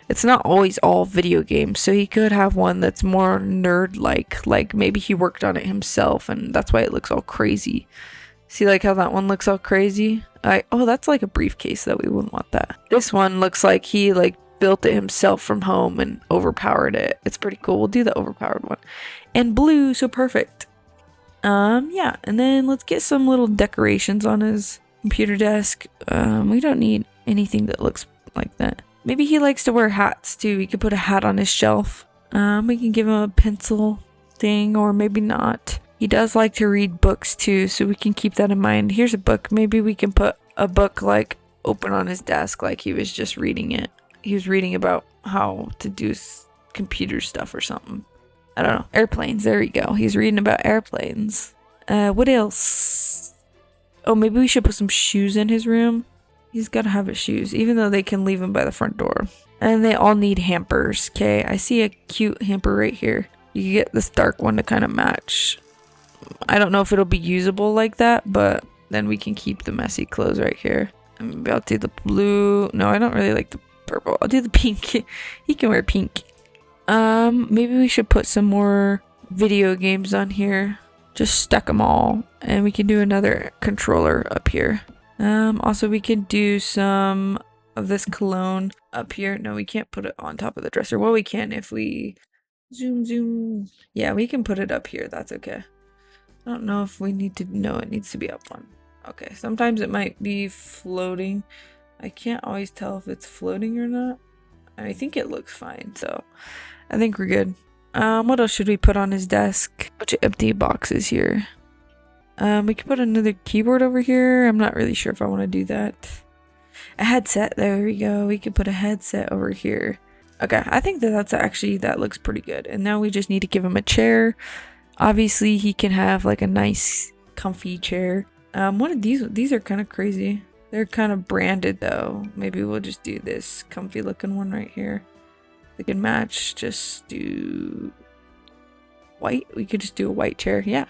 it's not always all video games. So he could have one that's more nerd like maybe he worked on it himself and that's why it looks all crazy. See like how that one looks all crazy? Oh, that's like a briefcase though. We wouldn't want that. This one looks like he like built it himself from home and overpowered it. It's pretty cool. We'll do the overpowered one. And blue, so perfect. Yeah, and then let's get some little decorations on his computer desk. We don't need anything that looks like that. Maybe he likes to wear hats too. We could put a hat on his shelf. We can give him a pencil thing, or maybe not. He does like to read books too, so we can keep that in mind. Here's a book. Maybe we can put a book like open on his desk like he was just reading it. He was reading about how to do computer stuff or something. I don't know. Airplanes. There we go. He's reading about airplanes. What else? Oh, maybe we should put some shoes in his room. He's got to have his shoes, even though they can leave him by the front door. And they all need hampers. Okay, I see a cute hamper right here. You can get this dark one to kind of match. I don't know if it'll be usable like that, but then we can keep the messy clothes right here. And maybe I'll do the blue. No, I don't really like the purple. I'll do the pink. He can wear pink. Maybe we should put some more video games on here. Just stack them all. And we can do another controller up here. Also we can do some of this cologne up here. No, we can't put it on top of the dresser. Well, we can if we zoom. Yeah, we can put it up here. That's okay. I don't know if we need to. No, it needs to be up one. Okay, sometimes it might be floating. I can't always tell if it's floating or not. I think it looks fine, so I think we're good. What else should we put on his desk? Bunch of empty boxes here. We could put another keyboard over here. I'm not really sure if I want to do that. A headset. There we go. We could put a headset over here. Okay, I think that looks pretty good. And now we just need to give him a chair. Obviously, he can have like a nice, comfy chair. One of these are kind of crazy. They're kind of branded though. Maybe we'll just do this comfy looking one right here. They can match. Just do white. We could just do a white chair. Yeah.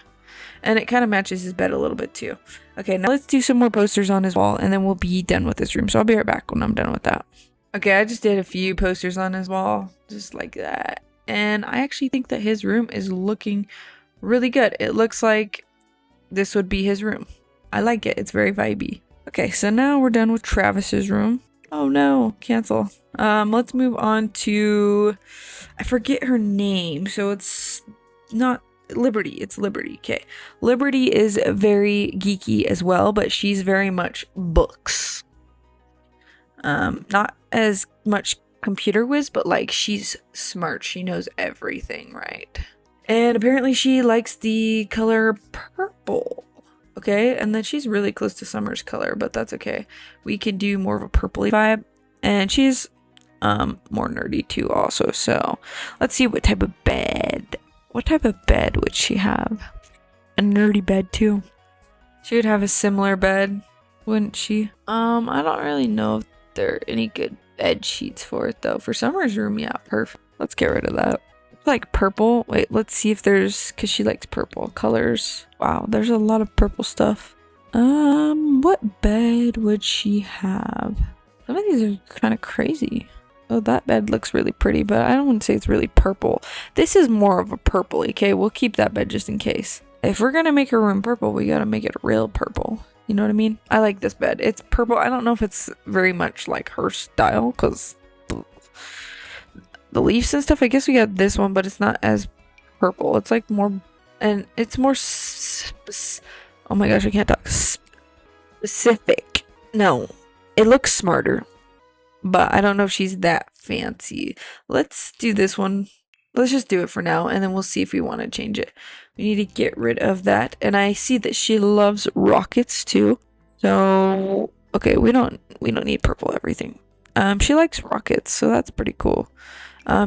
And it kind of matches his bed a little bit too. Okay, now let's do some more posters on his wall and then we'll be done with this room. So I'll be right back when I'm done with that. Okay, I just did a few posters on his wall, just like that. And I actually think that his room is looking really good. It looks like this would be his room. I like it. It's very vibey. Okay, so now we're done with Travis's room. Oh no, cancel. Let's move on to, I forget her name, so it's not Liberty. It's Liberty. Okay, Liberty is very geeky as well, but she's very much books. Not as much computer whiz, but like she's smart. She knows everything, right? And apparently she likes the color purple. Okay, and then she's really close to Summer's color, but that's okay. We can do more of a purpley vibe. And she's more nerdy too also. So let's see what type of bed. What type of bed would she have? A nerdy bed too. She would have a similar bed, wouldn't she? I don't really know if there are any good bed sheets for it though. For Summer's room, yeah, perfect. Let's get rid of that. Like purple. Wait, let's see if there's, because she likes purple colors. Wow, there's a lot of purple stuff. What bed would she have? Some of these are kind of crazy. Oh, that bed looks really pretty, but I don't want to say it's really purple. This is more of a purple, okay? We'll keep that bed just in case. If we're gonna make her room purple, we gotta make it real purple. You know what I mean? I like this bed. It's purple. I don't know if it's very much like her style, because the leaves and stuff, I guess we got this one, but it's not as purple. It's like more, and it's more oh my gosh, I can't talk. Specific. No, it looks smarter, but I don't know if she's that fancy. Let's do this one. Let's just do it for now, and then we'll see if we want to change it. We need to get rid of that, and I see that she loves rockets too. So okay, we don't need purple everything. She likes rockets, so that's pretty cool.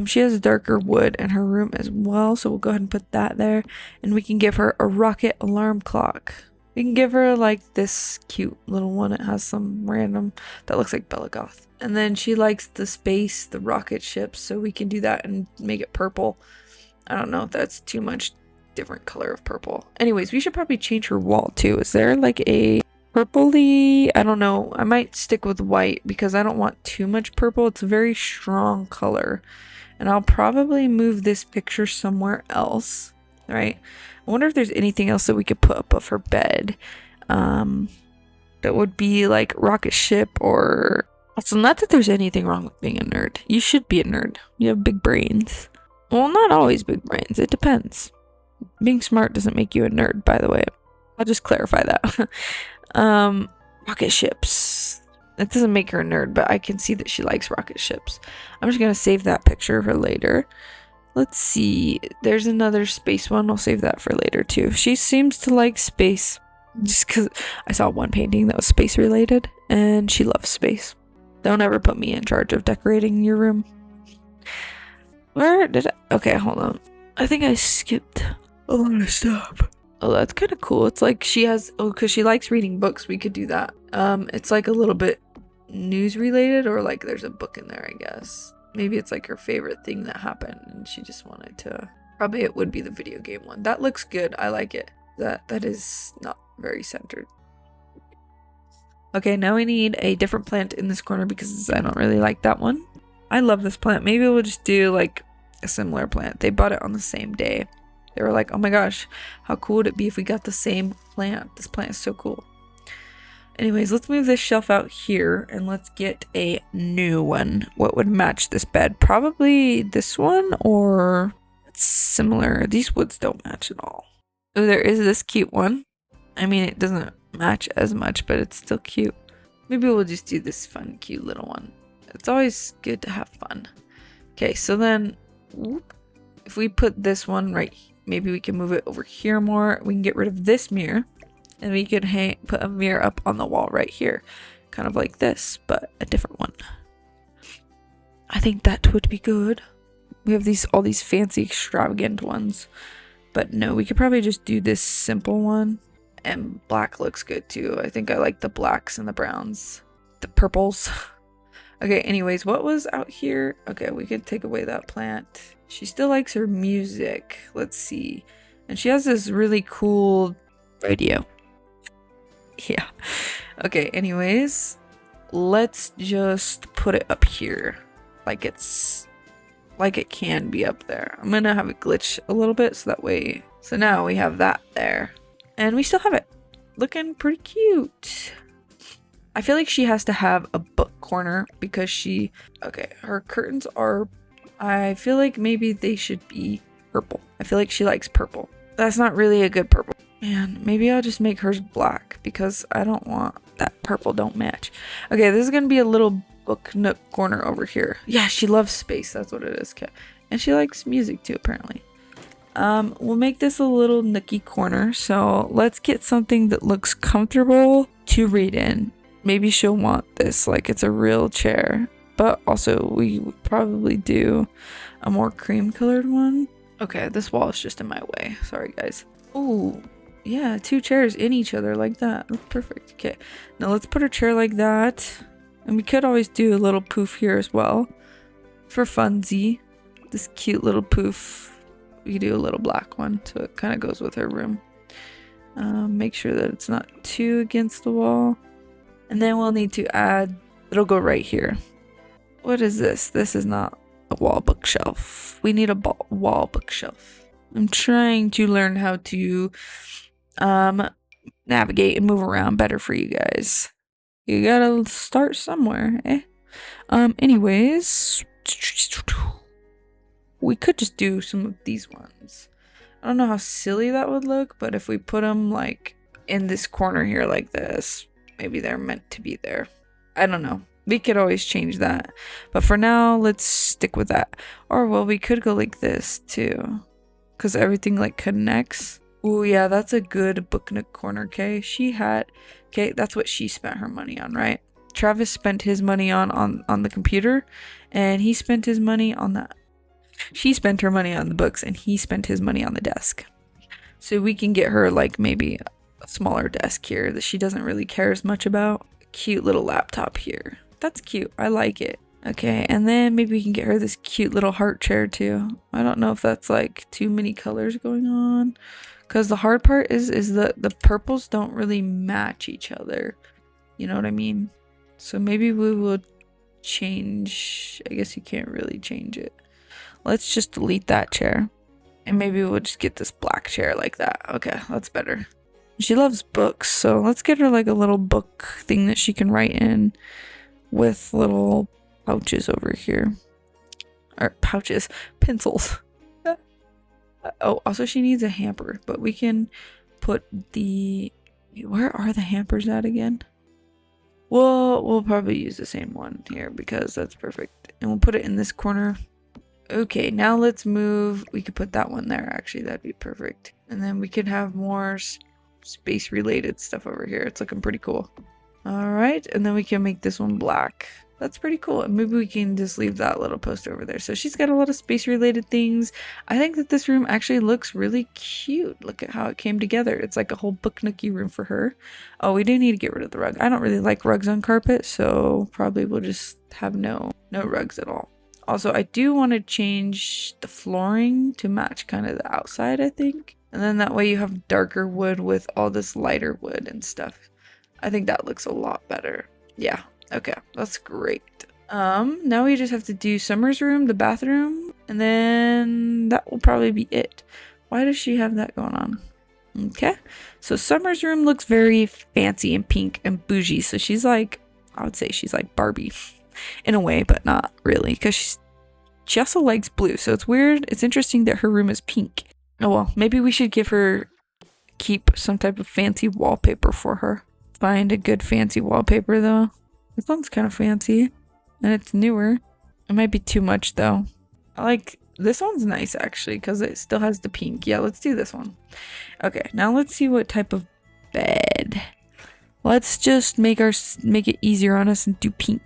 She has darker wood in her room as well, so we'll go ahead and put that there, and we can give her a rocket alarm clock. We can give her like this cute little one. It has some random that looks like Bella Goth. And then she likes the space, the rocket ships, so we can do that and make it purple. I don't know if that's too much different color of purple. Anyways, we should probably change her wall too. Is there like a purpley? I don't know. I might stick with white because I don't want too much purple. It's a very strong color. And I'll probably move this picture somewhere else, right? I wonder if there's anything else that we could put above her bed. That would be like rocket ship or... Also, not that there's anything wrong with being a nerd. You should be a nerd. You have big brains. Well, not always big brains. It depends. Being smart doesn't make you a nerd, by the way. I'll just clarify that. Rocket ships. It doesn't make her a nerd, but I can see that she likes rocket ships. I'm just gonna save that picture for later. Let's see. There's another space one. I'll save that for later too. She seems to like space. Just because I saw one painting that was space related, and she loves space. Don't ever put me in charge of decorating your room. Where did I? Okay, hold on. I think I skipped a lot of stuff. Oh, that's kind of cool. It's like she has, oh, because she likes reading books, we could do that. It's like a little bit news related, or like there's a book in there, I guess. Maybe it's like her favorite thing that happened and she just wanted to, probably it would be the video game one. That looks good. I like it. That is not very centered. Okay, now we need a different plant in this corner because I don't really like that one. I love this plant. Maybe we'll just do like a similar plant. They bought it on the same day. They were like, oh my gosh, how cool would it be if we got the same plant? This plant is so cool. Anyways, let's move this shelf out here and let's get a new one. What would match this bed? Probably this one, or it's similar. These woods don't match at all. Oh, there is this cute one. I mean, it doesn't match as much, but it's still cute. Maybe we'll just do this fun, cute little one. It's always good to have fun. Okay, so then whoop, if we put this one right, maybe we can move it over here more. We can get rid of this mirror. And we could put a mirror up on the wall right here. Kind of like this, but a different one. I think that would be good. We have all these fancy extravagant ones. But no, we could probably just do this simple one. And black looks good too. I think I like the blacks and the browns. The purples. Okay, anyways, what was out here? Okay, we could take away that plant. She still likes her music. Let's see. And she has this really cool radio. Yeah. Okay, anyways, let's just put it up here. Like it can be up there. I'm gonna have it glitch a little bit so that way. So now we have that there. And we still have it. Looking pretty cute. I feel like she has to have a book corner because okay, her curtains are, I feel like maybe they should be purple. I feel like she likes purple. That's not really a good purple. And maybe I'll just make hers black because I don't want that purple don't match. Okay, this is gonna be a little book nook corner over here. Yeah, she loves space. That's what it is. Okay. And she likes music too, apparently. We'll make this a little nookie corner. So let's get something that looks comfortable to read in. Maybe she'll want this like it's a real chair. But also we would probably do a more cream colored one. Okay, this wall is just in my way. Sorry, guys. Oh, yeah, 2 chairs in each other like that. That's perfect. Okay, now let's put a chair like that. And we could always do a little poof here as well. For funsie. This cute little poof. We could do a little black one so it kind of goes with her room. Make sure that it's not too against the wall. And then we'll need to add, it'll go right here. What is this? This is not a wall bookshelf. We need a wall bookshelf. I'm trying to learn how to navigate and move around better for you guys. You gotta start somewhere, eh? Anyways, we could just do some of these ones. I don't know how silly that would look, but if we put them like in this corner here like this, maybe they're meant to be there. I don't know. We could always change that. But for now, let's stick with that. Or, well, we could go like this too. Because everything like connects. Oh, yeah, that's a good book nook corner, okay? Okay, that's what she spent her money on, right? Travis spent his money on the computer. And he spent his money on that. She spent her money on the books. And he spent his money on the desk. So we can get her like maybe a smaller desk here that she doesn't really care as much about. A cute little laptop here. That's cute. I like it. Okay, and then maybe we can get her this cute little heart chair too. I don't know if that's like too many colors going on. Because the hard part is the purples don't really match each other. You know what I mean? So maybe we will change. I guess you can't really change it. Let's just delete that chair. And maybe we'll just get this black chair like that. Okay, that's better. She loves books, so let's get her like a little book thing that she can write in. With little pouches over here. Or pouches. Pencils. Oh, also she needs a hamper. But we can put the... Where are the hampers at again? We'll probably use the same one here because that's perfect. And we'll put it in this corner. Okay, now let's move. We could put that one there, actually. That'd be perfect. And then we could have more space-related stuff over here. It's looking pretty cool. Alright, and then we can make this one black. That's pretty cool. And maybe we can just leave that little poster over there. So she's got a lot of space-related things. I think that this room actually looks really cute. Look at how it came together. It's like a whole book nookie room for her. Oh, we do need to get rid of the rug. I don't really like rugs on carpet, so probably we'll just have no rugs at all. Also, I do want to change the flooring to match kind of the outside, I think. And then that way you have darker wood with all this lighter wood and stuff. I think that looks a lot better. Yeah, okay, that's great. Now we just have to do Summer's room, the bathroom, and then that will probably be it. Why does she have that going on? Okay, so Summer's room looks very fancy and pink and bougie. So she's like, I would say she's like Barbie in a way, but not really, because she also likes blue. So it's weird. It's interesting that her room is pink. Oh well, maybe we should keep some type of fancy wallpaper for her. Find a good fancy wallpaper though. This one's kind of fancy and it's newer. It might be too much though. I like this one's nice actually because it still has the pink. Yeah, let's do this one. Okay, now let's see what type of bed. Let's just make it easier on us and do pink.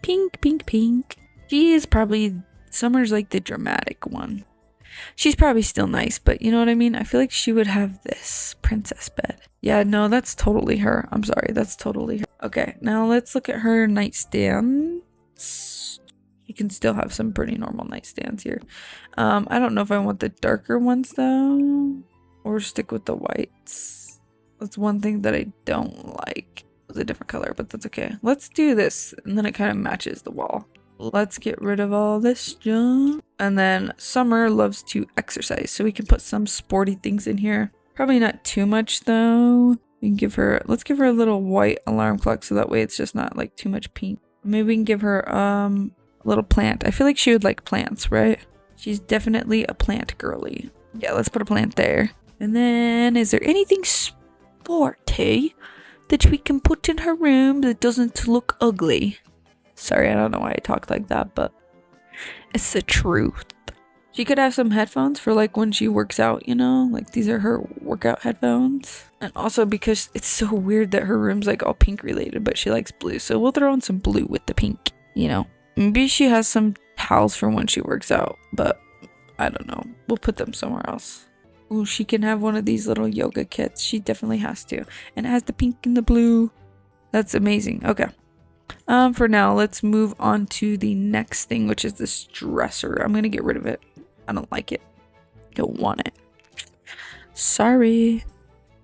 Pink, pink, pink. She is probably Summer's like the dramatic one. She's probably still nice, but you know what I mean? I feel like she would have this princess bed. Yeah, no, that's totally her. I'm sorry, that's totally her. Okay, now let's look at her nightstands. You can still have some pretty normal nightstands here. I don't know if I want the darker ones though. or stick with the whites. That's one thing that I don't like. It's a different color, but that's okay. Let's do this, and then it kind of matches the wall. Let's get rid of all this junk. And then Summer loves to exercise, so we can put some sporty things in here. Probably not too much though. We can let's give her a little white alarm clock so that way it's just not like too much pink. Maybe we can give her a little plant. I feel like she would like plants, right? She's definitely a plant girly. Yeah, let's put a plant there. And then is there anything sporty that we can put in her room that doesn't look ugly? Sorry, I don't know why I talk like that, but it's the truth. She could have some headphones for like when she works out, you know? Like these are her workout headphones. And also because it's so weird that her room's like all pink related, but she likes blue. So we'll throw in some blue with the pink, you know? Maybe she has some towels for when she works out, but I don't know. We'll put them somewhere else. Oh, she can have one of these little yoga kits. She definitely has to. And it has the pink and the blue. That's amazing. Okay. For now, let's move on to the next thing, which is this dresser. I'm gonna get rid of it. I don't like it. Don't want it. Sorry.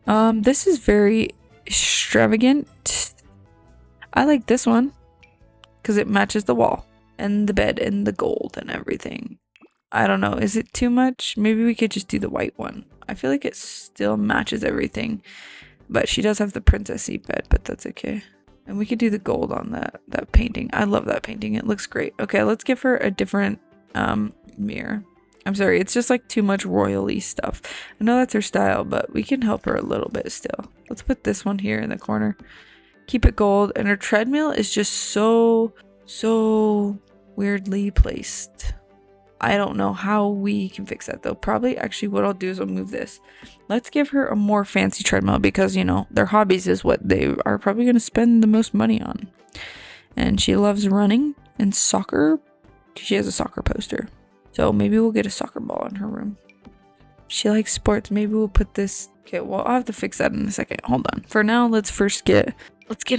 This is very extravagant. I like this one because it matches the wall and the bed and the gold and everything. I don't know. Is it too much? Maybe we could just do the white one. I feel like it still matches everything, but she does have the princessy bed, but that's okay. And we could do the gold on that painting. I love that painting. It looks great. Okay, let's give her a different mirror. I'm sorry, it's just like too much royally stuff. I know that's her style, but we can help her a little bit still. Let's put this one here in the corner. Keep it gold. And her treadmill is just so weirdly placed. I don't know how we can fix that though. Probably actually what I'll do is I'll move this. Let's give her a more fancy treadmill because, you know, their hobbies is what they are probably going to spend the most money on. And she loves running and soccer. She has a soccer poster. So maybe we'll get a soccer ball in her room. She likes sports. Maybe we'll put this. Okay, well, I'll have to fix that in a second. Hold on. For now, let's get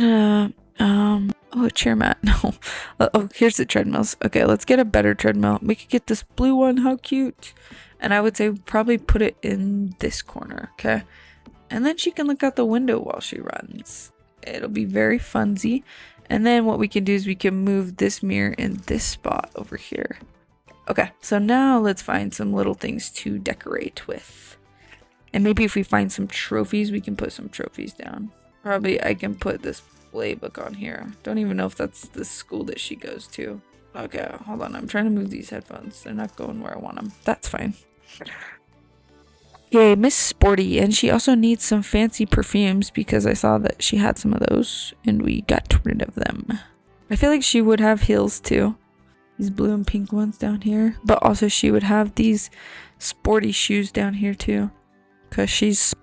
a a chair mat. No. Oh, here's the treadmills. Okay, let's get a better treadmill. We could get this blue one. How cute. And I would say probably put it in this corner, okay? And then she can look out the window while she runs. It'll be very funsy. And then what we can do is we can move this mirror in this spot over here. Okay, so now let's find some little things to decorate with. And maybe if we find some trophies, we can put some trophies down. Probably I can put this playbook on here. Don't even know if that's the school that she goes to. Okay, hold on. I'm trying to move these headphones. They're not going where I want them. That's fine. Okay, Miss Sporty. And she also needs some fancy perfumes because I saw that she had some of those and we got rid of them. I feel like she would have heels too. These blue and pink ones down here. But also she would have these sporty shoes down here too. Because she's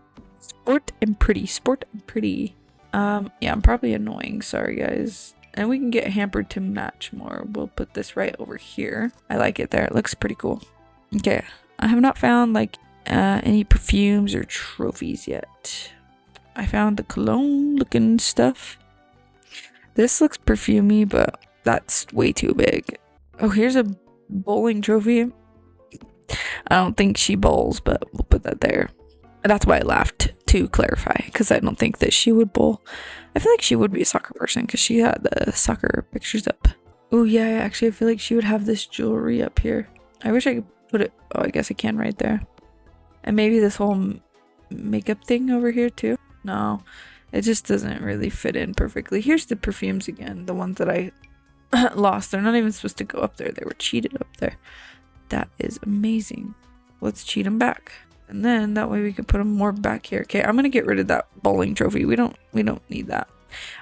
sport and pretty. Sport and pretty. Yeah, I'm probably annoying. Sorry, guys. And we can get hampered to match more. We'll put this right over here. I like it there. It looks pretty cool. Okay. I have not found like any perfumes or trophies yet. I found the cologne looking stuff. This looks perfumey, but that's way too big. Oh, here's a bowling trophy. I don't think she bowls, but we'll put that there. That's why I laughed, to clarify, because I don't think that she would bowl. I feel like she would be a soccer person because she had the soccer pictures up. Oh yeah, actually I feel like she would have this jewelry up here. I wish I could put it. Oh, I guess I can right there. And maybe this whole makeup thing over here too. No, it just doesn't really fit in perfectly. Here's the perfumes again, the ones that I lost. They're not even supposed to go up there. They were cheated up there. That is amazing. Let's cheat them back. And then that way we could put them more back here. Okay, I'm gonna get rid of that bowling trophy. We don't need that.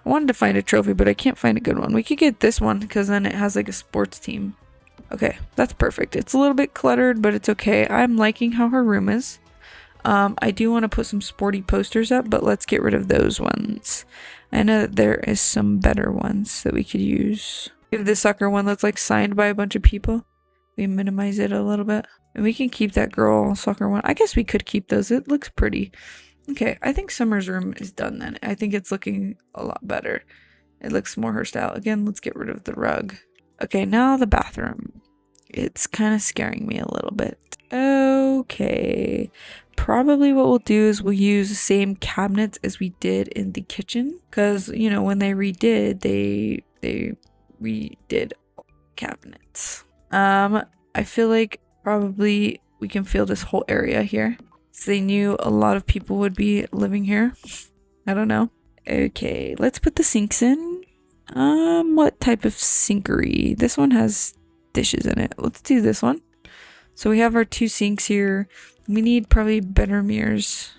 I wanted to find a trophy, but I can't find a good one. We could get this one because then it has like a sports team. Okay, that's perfect. It's a little bit cluttered, but it's okay. I'm liking how her room is. I do want to put some sporty posters up, but let's get rid of those ones. I know that there is some better ones that we could use. If the soccer one that's like signed by a bunch of people, we minimize it a little bit. And we can keep that girl soccer one. I guess we could keep those. It looks pretty. Okay, I think Summer's room is done then. I think it's looking a lot better. It looks more her style. Again, let's get rid of the rug. Okay, now the bathroom. It's kind of scaring me a little bit. Okay. probably what we'll do is we'll use the same cabinets as we did in the kitchen, because you know when they redid, they redid cabinets. I feel like probably we can fill this whole area here. So they knew a lot of people would be living here. I don't know. Okay, let's put the sinks in. What type of sinkery? This one has dishes in it. Let's do this one. So we have our 2 sinks here. We need probably better mirrors.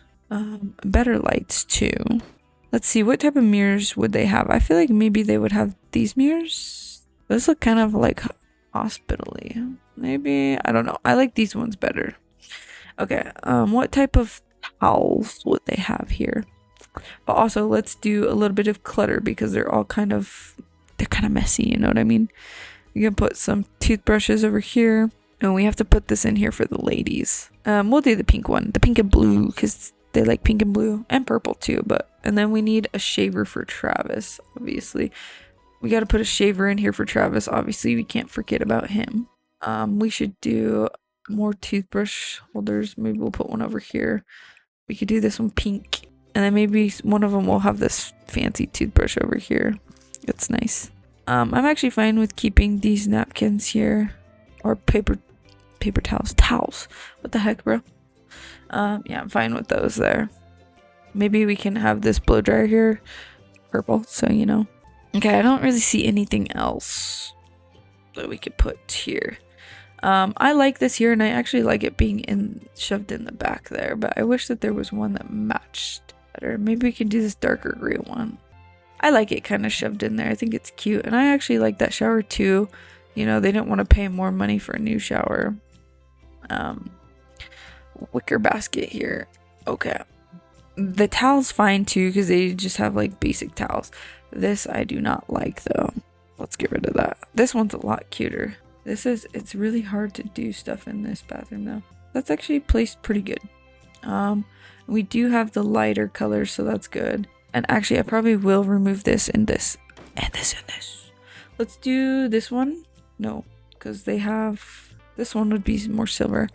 Better lights too. Let's see, what type of mirrors would they have? I feel like maybe they would have these mirrors. Those look kind of like hospital-y. Maybe, I don't know. I like these ones better. Okay, what type of towels would they have here? But also, let's do a little bit of clutter because they're kind of messy, you know what I mean? You can put some toothbrushes over here, and we have to put this in here for the ladies. We'll do the pink one, the pink and blue, because they like pink and blue, and purple too, and then we need a shaver for Travis, obviously. We got to put a shaver in here for Travis, obviously we can't forget about him. We should do more toothbrush holders. Maybe we'll put one over here. We could do this one pink. And then maybe one of them will have this fancy toothbrush over here. It's nice. I'm actually fine with keeping these napkins here. Or paper towels. Towels. What the heck, bro? Yeah, I'm fine with those there. Maybe we can have this blow dryer here. Purple, so you know. Okay, I don't really see anything else that we could put here. I like this here, and I actually like it being shoved in the back there, but I wish that there was one that matched better. Maybe we can do this darker gray one. I like it kind of shoved in there. I think it's cute, and I actually like that shower too. You know, they didn't want to pay more money for a new shower. Wicker basket here. Okay. The towel's fine too, because they just have like basic towels. This I do not like though. Let's get rid of that. This one's a lot cuter. It's really hard to do stuff in this bathroom though. That's actually placed pretty good. We do have the lighter colors, so that's good. And actually I probably will remove this and this and this and this. Let's do this one. No, because they have, this one would be more silver.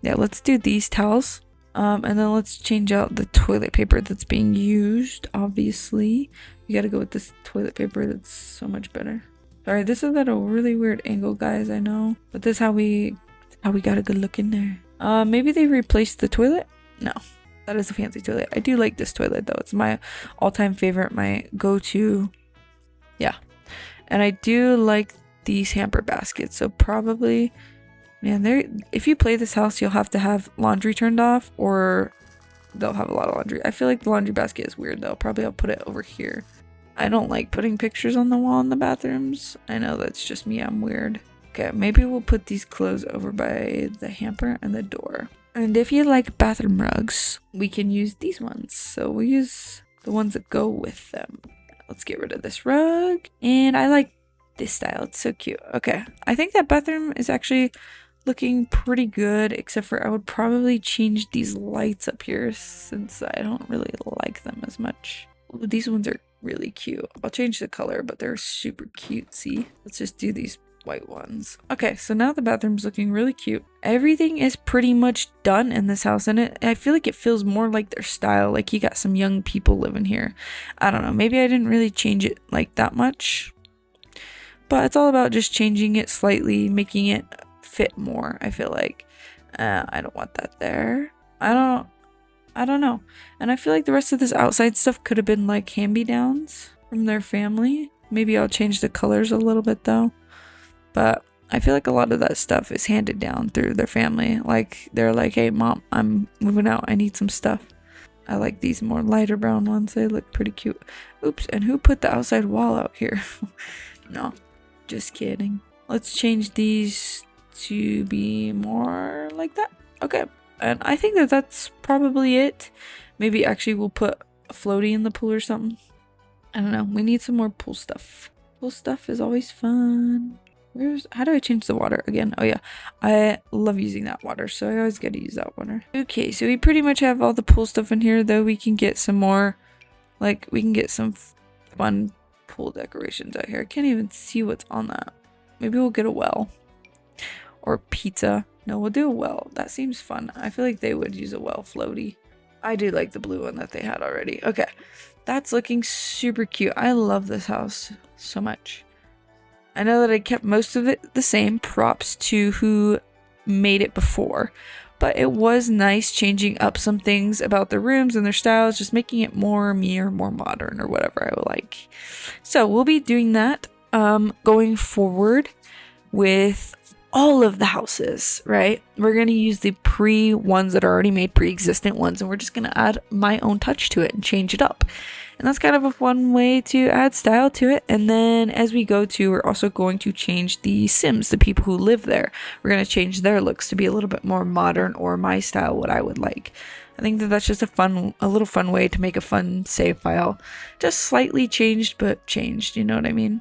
Yeah, let's do these towels. And then let's change out the toilet paper that's being used, obviously. You gotta go with this toilet paper that's so much better. Sorry, this is at a really weird angle, guys, I know. But this is how we got a good look in there. Maybe they replaced the toilet? No, that is a fancy toilet. I do like this toilet, though. It's my all-time favorite, my go-to. Yeah. And I do like these hamper baskets, so probably... Man, if you play this house, you'll have to have laundry turned off, or they'll have a lot of laundry. I feel like the laundry basket is weird, though. Probably I'll put it over here. I don't like putting pictures on the wall in the bathrooms. I know that's just me. I'm weird. Okay, maybe we'll put these clothes over by the hamper and the door. And if you like bathroom rugs, we can use these ones. So we'll use the ones that go with them. Let's get rid of this rug. And I like this style. It's so cute. Okay, I think that bathroom is actually looking pretty good, except for I would probably change these lights up here since I don't really like them as much. Ooh, these ones are really cute. I'll change the color, but they're super cutesy. Let's just do these white ones. Okay, so now the bathroom's looking really cute. Everything is pretty much done in this house, and I feel like it feels more like their style. Like you got some young people living here. I don't know, maybe I didn't really change it like that much, but it's all about just changing it slightly, making it fit more. I feel like I don't want that there. I don't know. And I feel like the rest of this outside stuff could have been like hand-me-downs from their family. Maybe I'll change the colors a little bit though, but I feel like a lot of that stuff is handed down through their family. Like they're like, hey mom, I'm moving out, I need some stuff. I like these more lighter brown ones. They look pretty cute. Oops, and who put the outside wall out here? No, just kidding. Let's change these to be more like that. Okay, and I think that that's probably it. Maybe actually we'll put a floaty in the pool or something. I don't know. We need some more pool stuff. Pool stuff is always fun. How do I change the water again? Oh yeah, I love using that water, so I always gotta use that water. Okay, so we pretty much have all the pool stuff in here, though we can get some more, like we can get some fun pool decorations out here. I can't even see what's on that. Maybe we'll get a well. Or pizza. No, we'll do a well. That seems fun. I feel like they would use a well floaty. I do like the blue one that they had already. Okay, that's looking super cute. I love this house so much. I know that I kept most of it the same. Props to who made it before. But it was nice changing up some things about the rooms and their styles, just making it more me or more modern or whatever I would like. So we'll be doing that going forward with all of the houses, right? We're going to use the ones that are already made, pre-existent ones, and we're just going to add my own touch to it and change it up. And that's kind of a fun way to add style to it. And then as we go to, we're also going to change the Sims, the people who live there. We're going to change their looks to be a little bit more modern or my style, what I would like. I think that that's just a little fun way to make a fun save file. Just slightly changed, but changed, you know what I mean?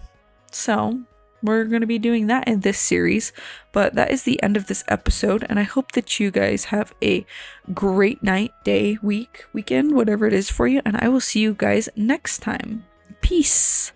So we're going to be doing that in this series, but that is the end of this episode, and I hope that you guys have a great night, day, week, weekend, whatever it is for you, and I will see you guys next time. Peace.